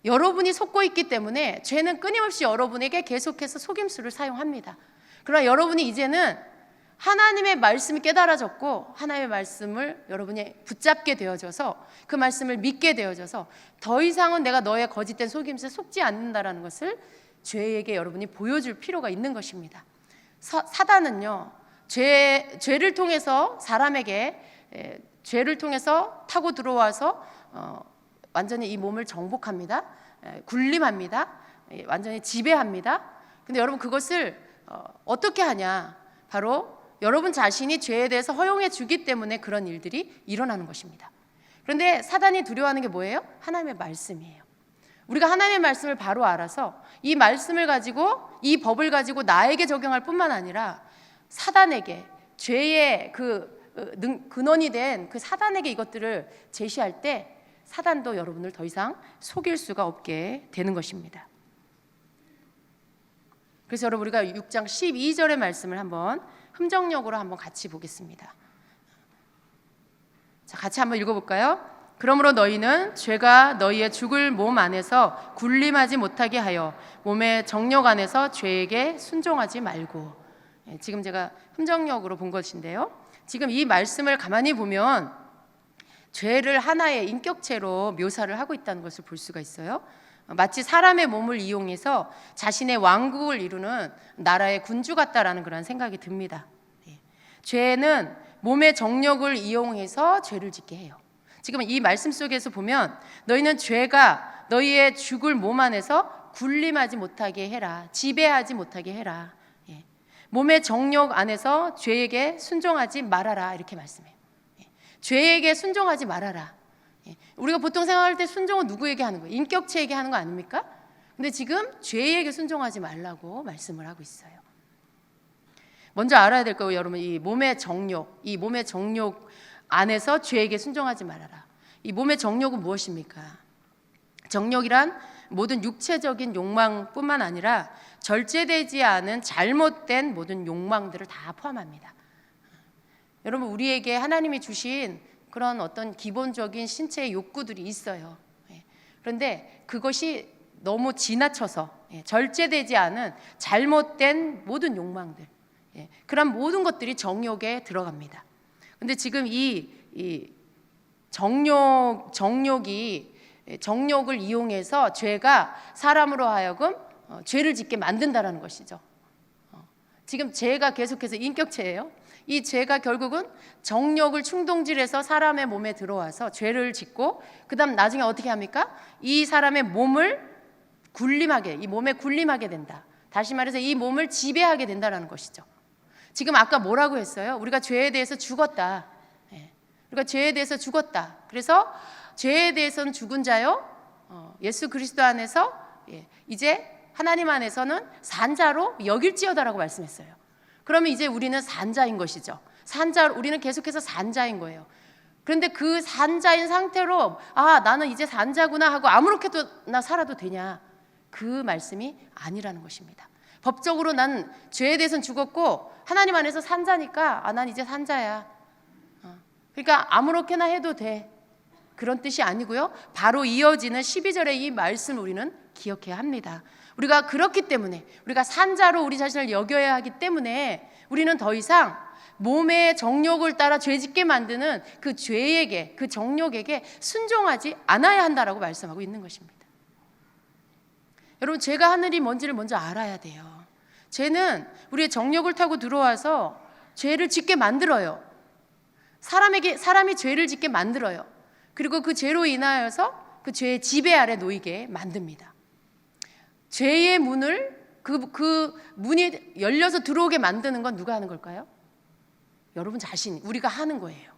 Speaker 1: 여러분이 속고 있기 때문에 죄는 끊임없이 여러분에게 계속해서 속임수를 사용합니다. 그러나 여러분이 이제는 하나님의 말씀이 깨달아졌고 하나님의 말씀을 여러분이 붙잡게 되어져서 그 말씀을 믿게 되어져서 더 이상은 내가 너의 거짓된 속임수에 속지 않는다라는 것을 죄에게 여러분이 보여줄 필요가 있는 것입니다. 사단은요, 죄를 통해서 사람에게 죄를 통해서 타고 들어와서 완전히 이 몸을 정복합니다. 군림합니다. 완전히 지배합니다. 근데 여러분, 그것을 어떻게 하냐? 바로 여러분 자신이 죄에 대해서 허용해 주기 때문에 그런 일들이 일어나는 것입니다. 그런데 사단이 두려워하는 게 뭐예요? 하나님의 말씀이에요. 우리가 하나님의 말씀을 바로 알아서 이 말씀을 가지고, 이 법을 가지고 나에게 적용할 뿐만 아니라 사단에게, 죄의 근원이 된 그 사단에게 이것들을 제시할 때 사단도 여러분을 더 이상 속일 수가 없게 되는 것입니다. 그래서 여러분, 우리가 6장 12절의 말씀을 한번 함정역으로 한번 같이 보겠습니다. 자, 같이 한번 읽어볼까요? 그러므로 너희는 죄가 너희의 죽을 몸 안에서 군림하지 못하게 하여 몸의 정욕 안에서 죄에게 순종하지 말고. 지금 제가 함정역으로 본 것인데요, 지금 이 말씀을 가만히 보면 죄를 하나의 인격체로 묘사를 하고 있다는 것을 볼 수가 있어요. 마치 사람의 몸을 이용해서 자신의 왕국을 이루는 나라의 군주 같다라는 그런 생각이 듭니다. 죄는 몸의 정욕을 이용해서 죄를 짓게 해요. 지금 이 말씀 속에서 보면 너희는 죄가 너희의 죽을 몸 안에서 군림하지 못하게 해라. 지배하지 못하게 해라. 예. 몸의 정욕 안에서 죄에게 순종하지 말아라. 이렇게 말씀해요. 예. 죄에게 순종하지 말아라. 예. 우리가 보통 생각할 때 순종은 누구에게 하는 거예요? 인격체에게 하는 거 아닙니까? 근데 지금 죄에게 순종하지 말라고 말씀을 하고 있어요. 먼저 알아야 될 거예요, 여러분. 이 몸의 정욕 안에서 죄에게 순종하지 말아라. 이 몸의 정욕은 무엇입니까? 정욕이란 모든 육체적인 욕망뿐만 아니라 절제되지 않은 잘못된 모든 욕망들을 다 포함합니다. 여러분, 우리에게 하나님이 주신 그런 어떤 기본적인 신체의 욕구들이 있어요. 그런데 그것이 너무 지나쳐서 절제되지 않은 잘못된 모든 욕망들, 그런 모든 것들이 정욕에 들어갑니다. 근데 지금 이 정욕을 이용해서 죄가 사람으로 하여금 죄를 짓게 만든다라는 것이죠. 지금 죄가 계속해서 인격체예요. 이 죄가 결국은 정욕을 충동질해서 사람의 몸에 들어와서 죄를 짓고, 그다음 나중에 어떻게 합니까? 이 사람의 몸을 이 몸에 군림하게 된다. 다시 말해서 이 몸을 지배하게 된다는 것이죠. 지금 아까 뭐라고 했어요? 우리가 죄에 대해서 죽었다. 우리가 죄에 대해서 죽었다. 그래서 죄에 대해서는 죽은 자요, 예수 그리스도 안에서 이제 하나님 안에서는 산자로 여길지어다라고 말씀했어요. 그러면 이제 우리는 산자인 것이죠. 우리는 계속해서 산자인 거예요. 그런데 그 산자인 상태로 나는 이제 산자구나 하고 아무렇게나 살아도 되냐? 그 말씀이 아니라는 것입니다. 법적으로 난 죄에 대해서는 죽었고 하나님 안에서 산자니까 난 이제 산자야. 그러니까 아무렇게나 해도 돼. 그런 뜻이 아니고요. 바로 이어지는 12절의 이 말씀을 우리는 기억해야 합니다. 우리가 그렇기 때문에, 우리가 산자로 우리 자신을 여겨야 하기 때문에 우리는 더 이상 몸의 정욕을 따라 죄짓게 만드는 그 죄에게, 그 정욕에게 순종하지 않아야 한다라고 말씀하고 있는 것입니다. 여러분, 죄가 하늘이 뭔지를 먼저 알아야 돼요. 죄는 우리의 정욕을 타고 들어와서 죄를 짓게 만들어요. 사람이 죄를 짓게 만들어요. 그리고 그 죄로 인하여서 그 죄의 지배 아래 놓이게 만듭니다. 죄의 문을, 그 문이 열려서 들어오게 만드는 건 누가 하는 걸까요? 여러분 자신, 우리가 하는 거예요.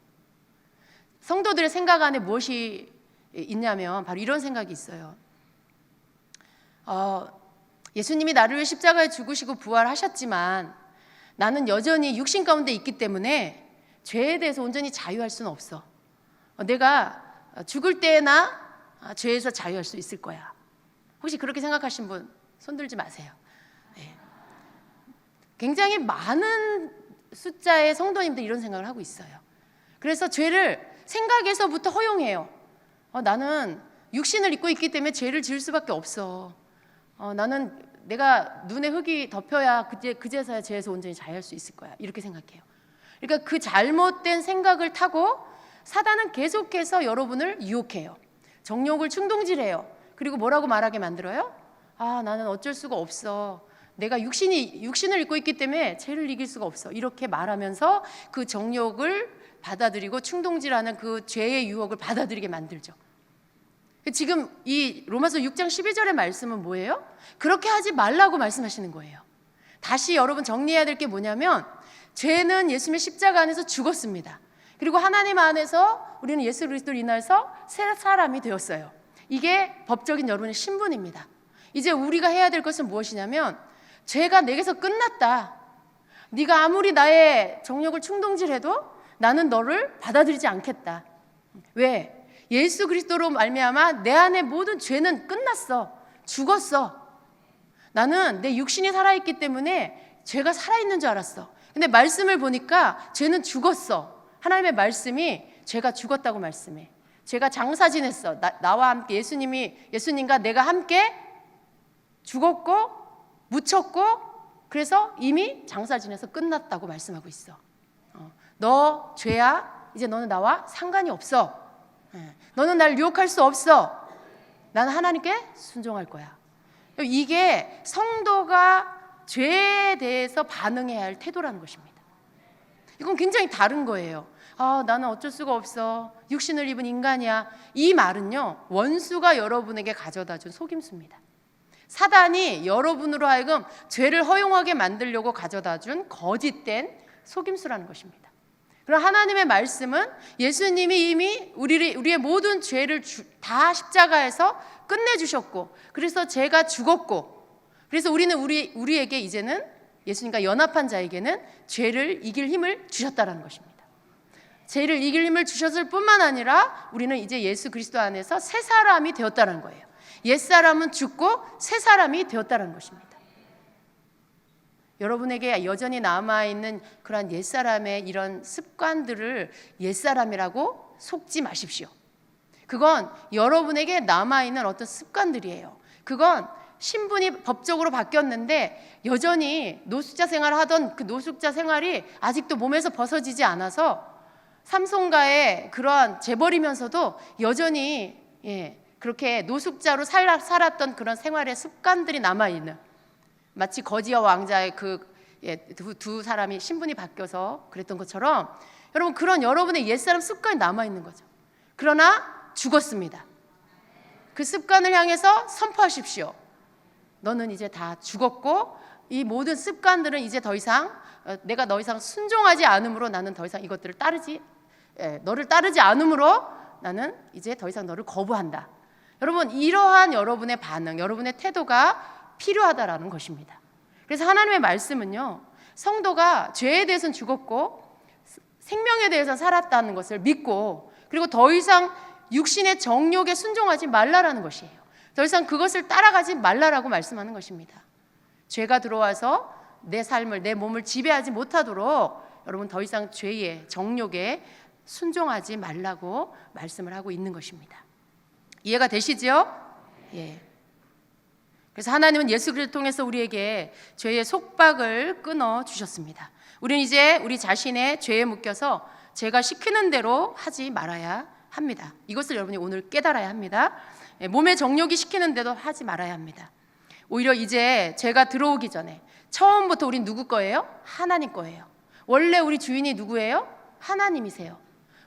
Speaker 1: 성도들의 생각 안에 무엇이 있냐면 바로 이런 생각이 있어요. 예수님이 나를 위해 십자가에 죽으시고 부활하셨지만 나는 여전히 육신 가운데 있기 때문에 죄에 대해서 온전히 자유할 수는 없어. 내가 죽을 때나 죄에서 자유할 수 있을 거야. 혹시 그렇게 생각하신 분 손들지 마세요. 굉장히 많은 숫자의 성도님들이 이런 생각을 하고 있어요. 그래서 죄를 생각에서부터 허용해요. 나는 육신을 입고 있기 때문에 죄를 지을 수밖에 없어. 나는 내가 눈에 흙이 덮여야 그제서야 죄에서 온전히 자유할 수 있을 거야. 이렇게 생각해요. 그러니까 그 잘못된 생각을 타고 사단은 계속해서 여러분을 유혹해요. 정욕을 충동질해요. 그리고 뭐라고 말하게 만들어요? 나는 어쩔 수가 없어. 내가 육신을 입고 있기 때문에 죄를 이길 수가 없어. 이렇게 말하면서 그 정욕을 받아들이고 충동질하는 그 죄의 유혹을 받아들이게 만들죠. 지금 이 로마서 6장 12절의 말씀은 뭐예요? 그렇게 하지 말라고 말씀하시는 거예요. 다시 여러분 정리해야 될 게 뭐냐면, 죄는 예수님의 십자가 안에서 죽었습니다. 그리고 하나님 안에서 우리는 예수 그리스도를 인하여서 새 사람이 되었어요. 이게 법적인 여러분의 신분입니다. 이제 우리가 해야 될 것은 무엇이냐면, 죄가 내게서 끝났다. 네가 아무리 나의 정욕을 충동질해도 나는 너를 받아들이지 않겠다. 왜? 예수 그리스도로 말미암아 내 안에 모든 죄는 끝났어. 죽었어. 나는 내 육신이 살아있기 때문에 죄가 살아있는 줄 알았어. 근데 말씀을 보니까 죄는 죽었어. 하나님의 말씀이 죄가 죽었다고 말씀해. 죄가 장사 지냈어. 나와 함께 예수님과 내가 함께 죽었고 묻혔고, 그래서 이미 장사 지내서 끝났다고 말씀하고 있어. 너 죄야. 이제 너는 나와 상관이 없어. 너는 날 유혹할 수 없어. 나는 하나님께 순종할 거야. 이게 성도가 죄에 대해서 반응해야 할 태도라는 것입니다. 이건 굉장히 다른 거예요. 나는 어쩔 수가 없어. 육신을 입은 인간이야. 이 말은요, 원수가 여러분에게 가져다 준 속임수입니다. 사단이 여러분으로 하여금 죄를 허용하게 만들려고 가져다 준 거짓된 속임수라는 것입니다. 그럼 하나님의 말씀은 예수님이 이미 우리의 모든 죄를 다 십자가에서 끝내주셨고, 그래서 죄가 죽었고, 그래서 우리는 우리에게 이제는 예수님과 연합한 자에게는 죄를 이길 힘을 주셨다는 것입니다. 죄를 이길 힘을 주셨을 뿐만 아니라 우리는 이제 예수 그리스도 안에서 새 사람이 되었다는 거예요. 옛사람은 죽고 새 사람이 되었다는 것입니다. 여러분에게 여전히 남아있는 그러한 옛사람의 이런 습관들을 옛사람이라고 속지 마십시오. 그건 여러분에게 남아있는 어떤 습관들이에요. 그건 신분이 법적으로 바뀌었는데 여전히 노숙자 생활을 하던 그 노숙자 생활이 아직도 몸에서 벗어지지 않아서 삼손가의 그러한 재벌이면서도 여전히 그렇게 노숙자로 살았던 그런 생활의 습관들이 남아있는, 마치 거지와 왕자의 두 사람이 신분이 바뀌어서 그랬던 것처럼 여러분, 그런 여러분의 옛사람 습관이 남아있는 거죠. 그러나 죽었습니다. 그 습관을 향해서 선포하십시오. 너는 이제 다 죽었고 이 모든 습관들은 이제 더 이상 내가 더 이상 순종하지 않으므로 나는 더 이상 이것들을 너를 따르지 않으므로 나는 이제 더 이상 너를 거부한다. 여러분, 이러한 여러분의 반응, 여러분의 태도가 필요하다라는 것입니다. 그래서 하나님의 말씀은요, 성도가 죄에 대해서는 죽었고 생명에 대해서는 살았다는 것을 믿고, 그리고 더 이상 육신의 정욕에 순종하지 말라라는 것이에요. 더 이상 그것을 따라가지 말라라고 말씀하는 것입니다. 죄가 들어와서 내 삶을, 내 몸을 지배하지 못하도록 여러분 더 이상 죄의 정욕에 순종하지 말라고 말씀을 하고 있는 것입니다. 이해가 되시죠? 예. 그래서 하나님은 예수 그리스도를 통해서 우리에게 죄의 속박을 끊어 주셨습니다. 우리는 이제 우리 자신의 죄에 묶여서 제가 시키는 대로 하지 말아야 합니다. 이것을 여러분이 오늘 깨달아야 합니다. 몸의 정욕이 시키는 대로 하지 말아야 합니다. 오히려 이제 죄가 들어오기 전에 처음부터 우린 누구 거예요? 하나님 거예요. 원래 우리 주인이 누구예요? 하나님이세요.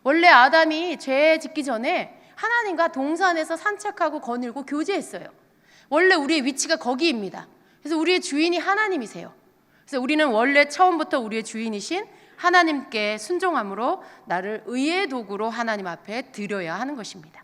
Speaker 1: 원래 아담이 죄 짓기 전에 하나님과 동산에서 산책하고 거닐고 교제했어요. 원래 우리의 위치가 거기입니다. 그래서 우리의 주인이 하나님이세요. 그래서 우리는 원래 처음부터 우리의 주인이신 하나님께 순종함으로 나를 의의 도구로 하나님 앞에 드려야 하는 것입니다.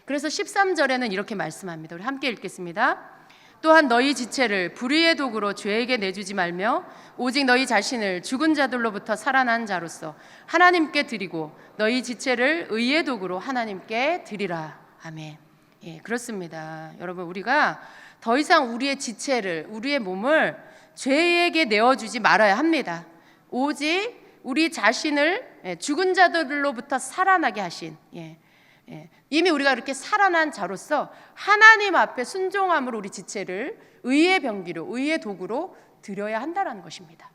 Speaker 1: 그래서 13절에는 이렇게 말씀합니다. 우리 함께 읽겠습니다. 또한 너희 지체를 불의의 도구로 죄에게 내주지 말며 오직 너희 자신을 죽은 자들로부터 살아난 자로서 하나님께 드리고 너희 지체를 의의 도구로 하나님께 드리라. 아멘. 예, 그렇습니다. 여러분, 우리가 더 이상 우리의 지체를, 우리의 몸을 죄에게 내어주지 말아야 합니다. 오직 우리 자신을 죽은 자들로부터 살아나게 하신, 이미 우리가 이렇게 살아난 자로서 하나님 앞에 순종함으로 우리 지체를 의의 병기로, 의의 도구로 드려야 한다는 것입니다.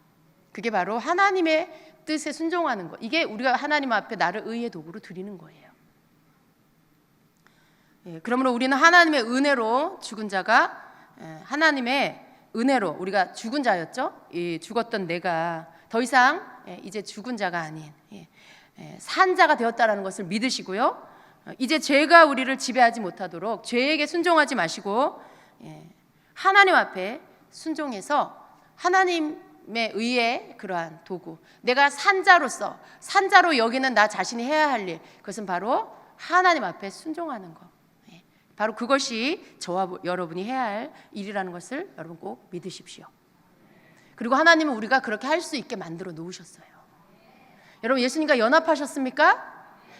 Speaker 1: 그게 바로 하나님의 뜻에 순종하는 것. 이게 우리가 하나님 앞에 나를 의의 도구로 드리는 거예요. 그러므로 우리는 하나님의 은혜로 죽은 자가, 하나님의 은혜로 우리가 죽은 자였죠. 죽었던 내가 더 이상 이제 죽은 자가 아닌 산 자가 되었다는 것을 믿으시고요. 이제 죄가 우리를 지배하지 못하도록 죄에게 순종하지 마시고 하나님 앞에 순종해서 하나님의 의의 그러한 도구, 내가 산자로서 산자로 여기는 나 자신이 해야 할 일, 그것은 바로 하나님 앞에 순종하는 것. 바로 그것이 저와 여러분이 해야 할 일이라는 것을 여러분 꼭 믿으십시오. 그리고 하나님은 우리가 그렇게 할 수 있게 만들어 놓으셨어요. 여러분, 예수님과 연합하셨습니까?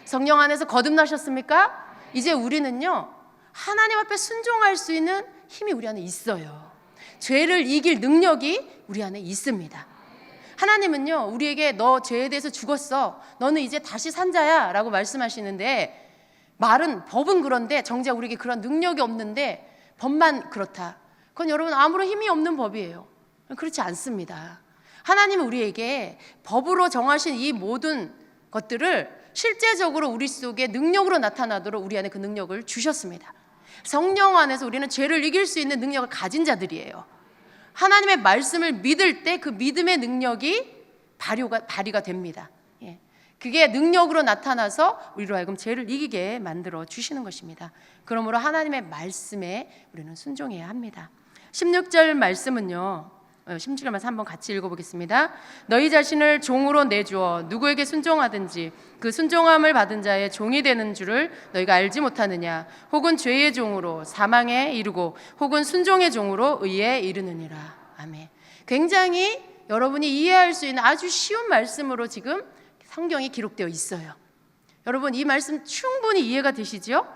Speaker 1: 성령 안에서 거듭나셨습니까? 이제 우리는요, 하나님 앞에 순종할 수 있는 힘이 우리 안에 있어요. 죄를 이길 능력이 우리 안에 있습니다. 하나님은요, 우리에게 너 죄에 대해서 죽었어, 너는 이제 다시 산 자야 라고 말씀하시는데, 법은 그런데 정작 우리에게 그런 능력이 없는데 법만 그렇다. 그건 여러분 아무런 힘이 없는 법이에요. 그렇지 않습니다. 하나님은 우리에게 법으로 정하신 이 모든 것들을 실제적으로 우리 속에 능력으로 나타나도록 우리 안에 그 능력을 주셨습니다. 성령 안에서 우리는 죄를 이길 수 있는 능력을 가진 자들이에요. 하나님의 말씀을 믿을 때 그 믿음의 능력이 발휘가 됩니다. 그게 능력으로 나타나서 우리로 하여금 죄를 이기게 만들어 주시는 것입니다. 그러므로 하나님의 말씀에 우리는 순종해야 합니다. 16절 말씀은요, 16절 말씀 한번 같이 읽어보겠습니다. 너희 자신을 종으로 내주어 누구에게 순종하든지 그 순종함을 받은 자의 종이 되는 줄을 너희가 알지 못하느냐. 혹은 죄의 종으로 사망에 이르고 혹은 순종의 종으로 의에 이르느니라. 아멘. 굉장히 여러분이 이해할 수 있는 아주 쉬운 말씀으로 지금 성경이 기록되어 있어요. 여러분, 이 말씀 충분히 이해가 되시죠?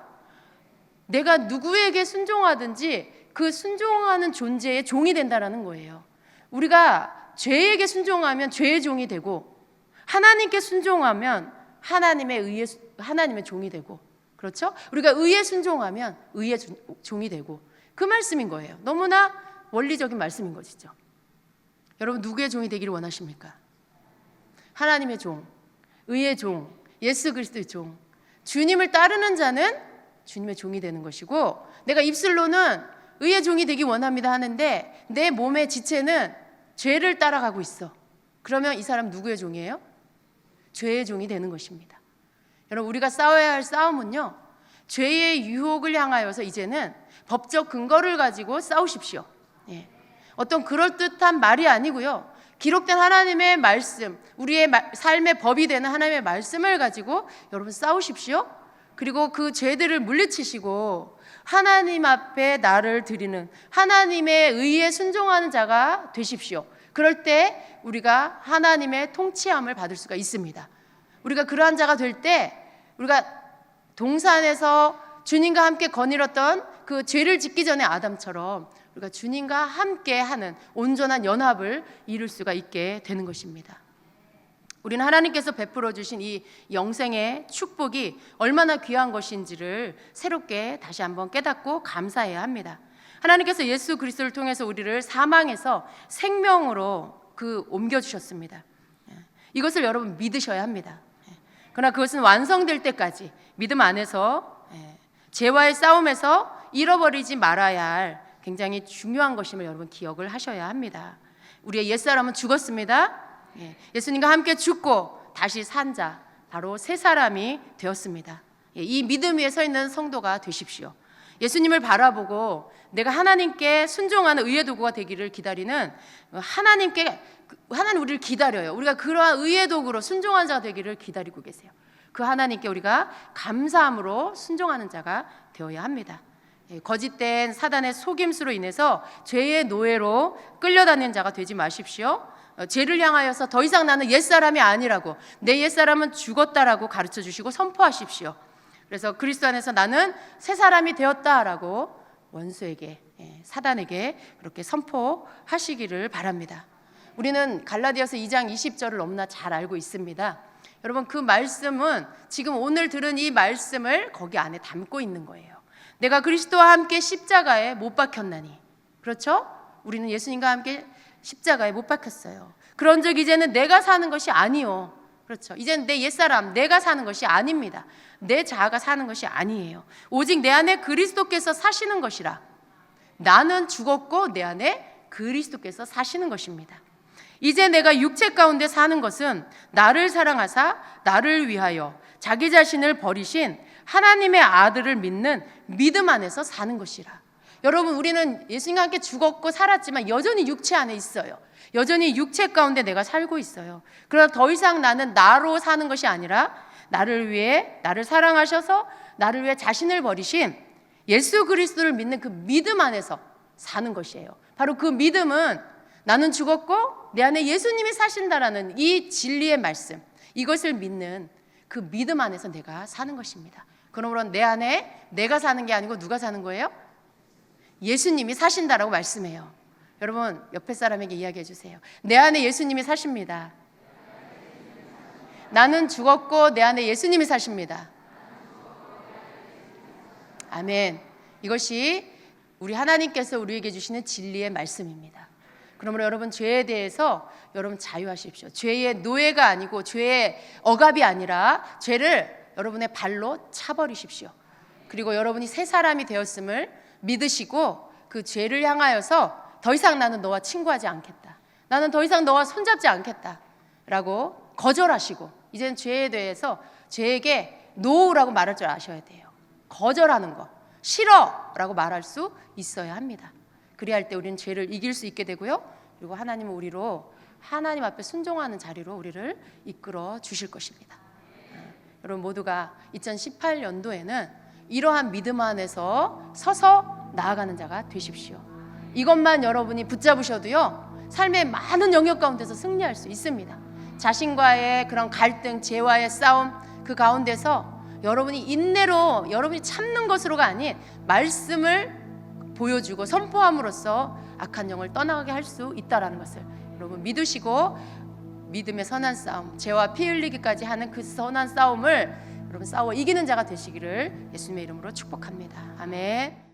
Speaker 1: 내가 누구에게 순종하든지 그 순종하는 존재의 종이 된다라는 거예요. 우리가 죄에게 순종하면 죄의 종이 되고, 하나님께 순종하면 하나님의 종이 되고, 그렇죠? 우리가 의에 순종하면 의의 종이 되고, 그 말씀인 거예요. 너무나 원리적인 말씀인 것이죠. 여러분, 누구의 종이 되기를 원하십니까? 하나님의 종, 의의 종, 예수 그리스도의 종. 주님을 따르는 자는 주님의 종이 되는 것이고, 내가 입술로는 의의 종이 되기 원합니다 하는데 내 몸의 지체는 죄를 따라가고 있어. 그러면 이 사람 누구의 종이에요? 죄의 종이 되는 것입니다. 여러분, 우리가 싸워야 할 싸움은요, 죄의 유혹을 향하여서 이제는 법적 근거를 가지고 싸우십시오. 예. 어떤 그럴듯한 말이 아니고요, 기록된 하나님의 말씀, 우리의 삶의 법이 되는 하나님의 말씀을 가지고 여러분 싸우십시오. 그리고 그 죄들을 물리치시고 하나님 앞에 나를 드리는, 하나님의 의에 순종하는 자가 되십시오. 그럴 때 우리가 하나님의 통치함을 받을 수가 있습니다. 우리가 그러한 자가 될 때, 우리가 동산에서 주님과 함께 거닐었던 그 죄를 짓기 전에 아담처럼 우리가 주님과 함께 하는 온전한 연합을 이룰 수가 있게 되는 것입니다. 우리는 하나님께서 베풀어 주신 이 영생의 축복이 얼마나 귀한 것인지를 새롭게 다시 한번 깨닫고 감사해야 합니다. 하나님께서 예수 그리스도를 통해서 우리를 사망에서 생명으로 옮겨주셨습니다. 이것을 여러분 믿으셔야 합니다. 그러나 그것은 완성될 때까지 믿음 안에서 죄와의 싸움에서 잃어버리지 말아야 할 굉장히 중요한 것임을 여러분 기억을 하셔야 합니다. 우리의 옛사람은 죽었습니다. 예수님과 함께 죽고 다시 산 자, 바로 새 사람이 되었습니다. 이 믿음 위에 서 있는 성도가 되십시오. 예수님을 바라보고 내가 하나님께 순종하는 의의 도구가 되기를 기다리는, 하나님 우리를 기다려요. 우리가 그러한 의의 도구로 순종하는 자가 되기를 기다리고 계세요. 그 하나님께 우리가 감사함으로 순종하는 자가 되어야 합니다. 거짓된 사단의 속임수로 인해서 죄의 노예로 끌려다니는 자가 되지 마십시오. 죄를 향하여서 더 이상 나는 옛사람이 아니라고, 내 옛사람은 죽었다라고 가르쳐 주시고 선포하십시오. 그래서 그리스도 안에서 나는 새 사람이 되었다라고 원수에게, 사단에게 그렇게 선포하시기를 바랍니다. 우리는 갈라디아서 2장 20절을 너무나 잘 알고 있습니다. 여러분, 그 말씀은 지금 오늘 들은 이 말씀을 거기 안에 담고 있는 거예요. 내가 그리스도와 함께 십자가에 못 박혔나니. 그렇죠? 우리는 예수님과 함께 십자가에 못 박혔어요. 그런즉 이제는 내가 사는 것이 아니요. 그렇죠. 이제는 내 옛사람, 내가 사는 것이 아닙니다. 내 자아가 사는 것이 아니에요. 오직 내 안에 그리스도께서 사시는 것이라. 나는 죽었고 내 안에 그리스도께서 사시는 것입니다. 이제 내가 육체 가운데 사는 것은 나를 사랑하사 나를 위하여 자기 자신을 버리신 하나님의 아들을 믿는 믿음 안에서 사는 것이라. 여러분, 우리는 예수님과 함께 죽었고 살았지만 여전히 육체 안에 있어요. 여전히 육체 가운데 내가 살고 있어요. 그러나 더 이상 나는 나로 사는 것이 아니라 나를 위해, 나를 사랑하셔서 나를 위해 자신을 버리신 예수 그리스도를 믿는 그 믿음 안에서 사는 것이에요. 바로 그 믿음은 나는 죽었고 내 안에 예수님이 사신다라는 이 진리의 말씀, 이것을 믿는 그 믿음 안에서 내가 사는 것입니다. 그러므로 내 안에 내가 사는 게 아니고 누가 사는 거예요? 예수님이 사신다라고 말씀해요. 여러분, 옆에 사람에게 이야기해 주세요. 내 안에 예수님이 사십니다. 나는 죽었고 내 안에 예수님이 사십니다. 아멘. 이것이 우리 하나님께서 우리에게 주시는 진리의 말씀입니다. 그러므로 여러분, 죄에 대해서 여러분 자유하십시오. 죄의 노예가 아니고 죄의 억압이 아니라 죄를 여러분의 발로 차버리십시오. 그리고 여러분이 새 사람이 되었음을 믿으시고 그 죄를 향하여서 더 이상 나는 너와 친구하지 않겠다, 나는 더 이상 너와 손잡지 않겠다 라고 거절하시고, 이제는 죄에 대해서 죄에게 노라고 말할 줄 아셔야 돼요. 거절하는 거, 싫어 라고 말할 수 있어야 합니다. 그리할 때 우리는 죄를 이길 수 있게 되고요. 그리고 하나님은 우리로 하나님 앞에 순종하는 자리로 우리를 이끌어 주실 것입니다. 여러분 모두가 2018년도에는 이러한 믿음 안에서 서서 나아가는 자가 되십시오. 이것만 여러분이 붙잡으셔도요, 삶의 많은 영역 가운데서 승리할 수 있습니다. 자신과의 그런 갈등, 죄와의 싸움, 그 가운데서 여러분이 인내로, 여러분이 참는 것으로가 아닌 말씀을 보여주고 선포함으로써 악한 영을 떠나게 할 수 있다라는 것을 여러분 믿으시고, 믿음의 선한 싸움, 죄와 피 흘리기까지 하는 그 선한 싸움을 여러분 싸워 이기는 자가 되시기를 예수님의 이름으로 축복합니다. 아멘.